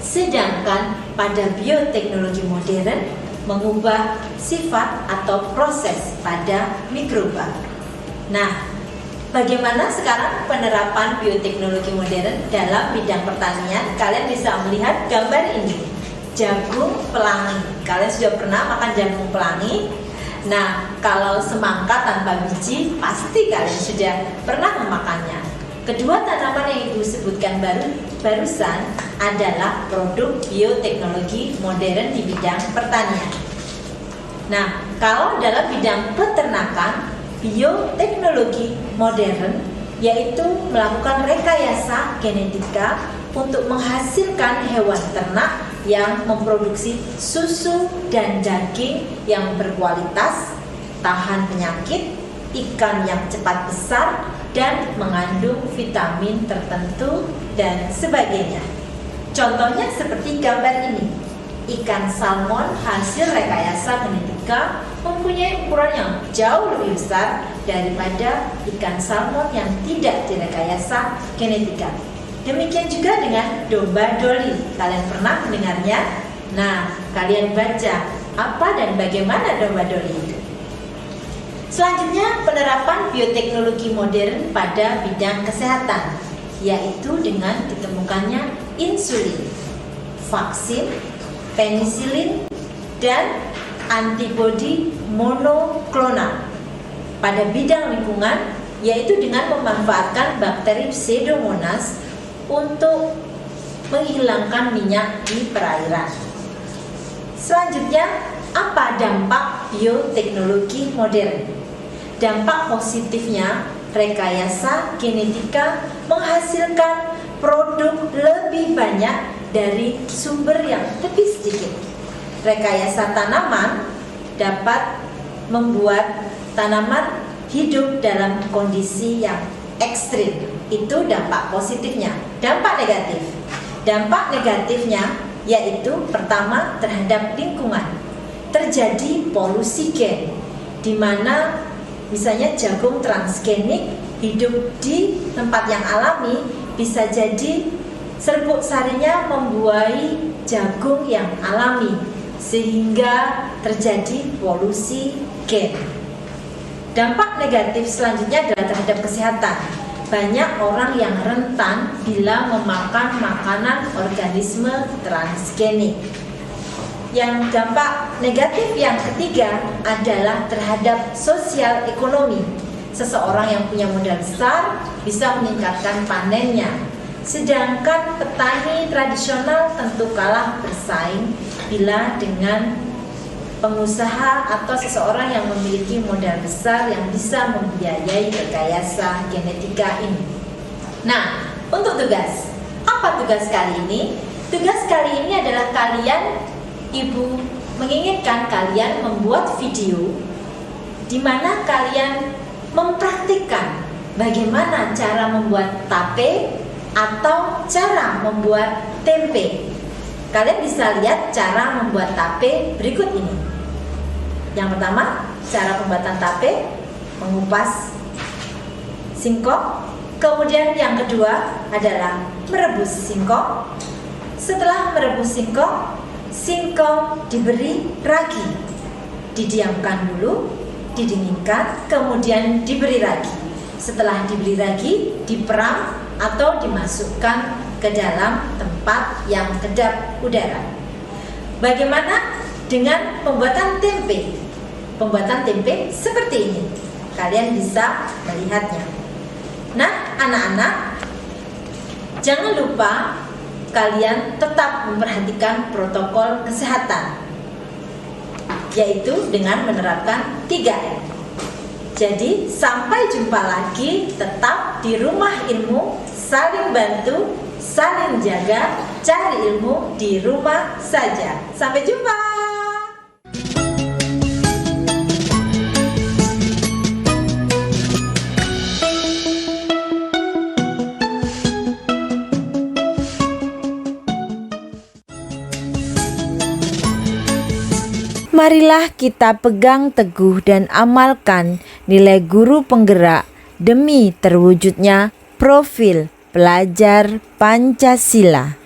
Sedangkan pada bioteknologi modern mengubah sifat atau proses pada mikroba. Nah, bagaimana sekarang penerapan bioteknologi modern dalam bidang pertanian? Kalian bisa melihat gambar ini, jagung pelangi. Kalian sudah pernah makan jagung pelangi? Nah, kalau semangka tanpa biji, pasti kalian sudah pernah memakannya. Kedua tanaman yang Ibu sebutkan barusan adalah produk bioteknologi modern di bidang pertanian. Nah, kalau dalam bidang peternakan, bioteknologi modern yaitu melakukan rekayasa genetika untuk menghasilkan hewan ternak yang memproduksi susu dan daging yang berkualitas, tahan penyakit, ikan yang cepat besar, dan mengandung vitamin tertentu dan sebagainya. Contohnya seperti gambar ini. Ikan salmon hasil rekayasa genetika mempunyai ukuran yang jauh lebih besar daripada ikan salmon yang tidak direkayasa genetika. Demikian juga dengan domba Dolly. Kalian pernah mendengarnya? Nah, kalian baca apa dan bagaimana domba Dolly itu. Selanjutnya, penerapan bioteknologi modern pada bidang kesehatan, yaitu dengan ditemukannya insulin, vaksin, penisilin, dan antibodi monoklonal. Pada bidang lingkungan, yaitu dengan memanfaatkan bakteri Pseudomonas untuk menghilangkan minyak di perairan. Selanjutnya, apa dampak bioteknologi modern? Dampak positifnya, rekayasa genetika menghasilkan produk lebih banyak dari sumber yang lebih sedikit. Rekayasa tanaman dapat membuat tanaman hidup dalam kondisi yang ekstrim. Itu dampak positifnya. Dampak negatif. Dampak negatifnya yaitu pertama terhadap lingkungan. Terjadi polusi gen, di mana misalnya jagung transgenik hidup di tempat yang alami, bisa jadi serbuk sarinya membuai jagung yang alami, sehingga terjadi polusi gen. Dampak negatif selanjutnya adalah terhadap kesehatan. Banyak orang yang rentan bila memakan makanan organisme transgenik. Yang dampak negatif yang ketiga adalah terhadap sosial ekonomi. Seseorang yang punya modal besar bisa meningkatkan panennya, sedangkan petani tradisional tentu kalah bersaing bila dengan pengusaha atau seseorang yang memiliki modal besar yang bisa membiayai rekayasa genetika ini. Nah, untuk tugas, apa tugas kali ini? Tugas kali ini adalah Ibu menginginkan kalian membuat video di mana kalian mempraktikkan bagaimana cara membuat tape atau cara membuat tempe. Kalian bisa lihat cara membuat tape berikut ini. Yang pertama, cara pembuatan tape, mengupas singkong. Kemudian yang kedua adalah merebus singkong. Setelah merebus singkong diberi ragi, didiamkan dulu, didinginkan, kemudian diberi ragi. Setelah diberi ragi, diperam atau dimasukkan ke dalam tempat yang kedap udara. Bagaimana dengan pembuatan tempe? Pembuatan tempe seperti ini. Kalian bisa melihatnya. Nah, anak-anak, jangan lupa kalian tetap memperhatikan protokol kesehatan, yaitu dengan menerapkan 3M. Jadi, sampai jumpa lagi, tetap di rumah ilmu, saling bantu, saling jaga, cari ilmu di rumah saja. Sampai jumpa. Marilah kita pegang teguh dan amalkan nilai guru penggerak demi terwujudnya profil pelajar Pancasila.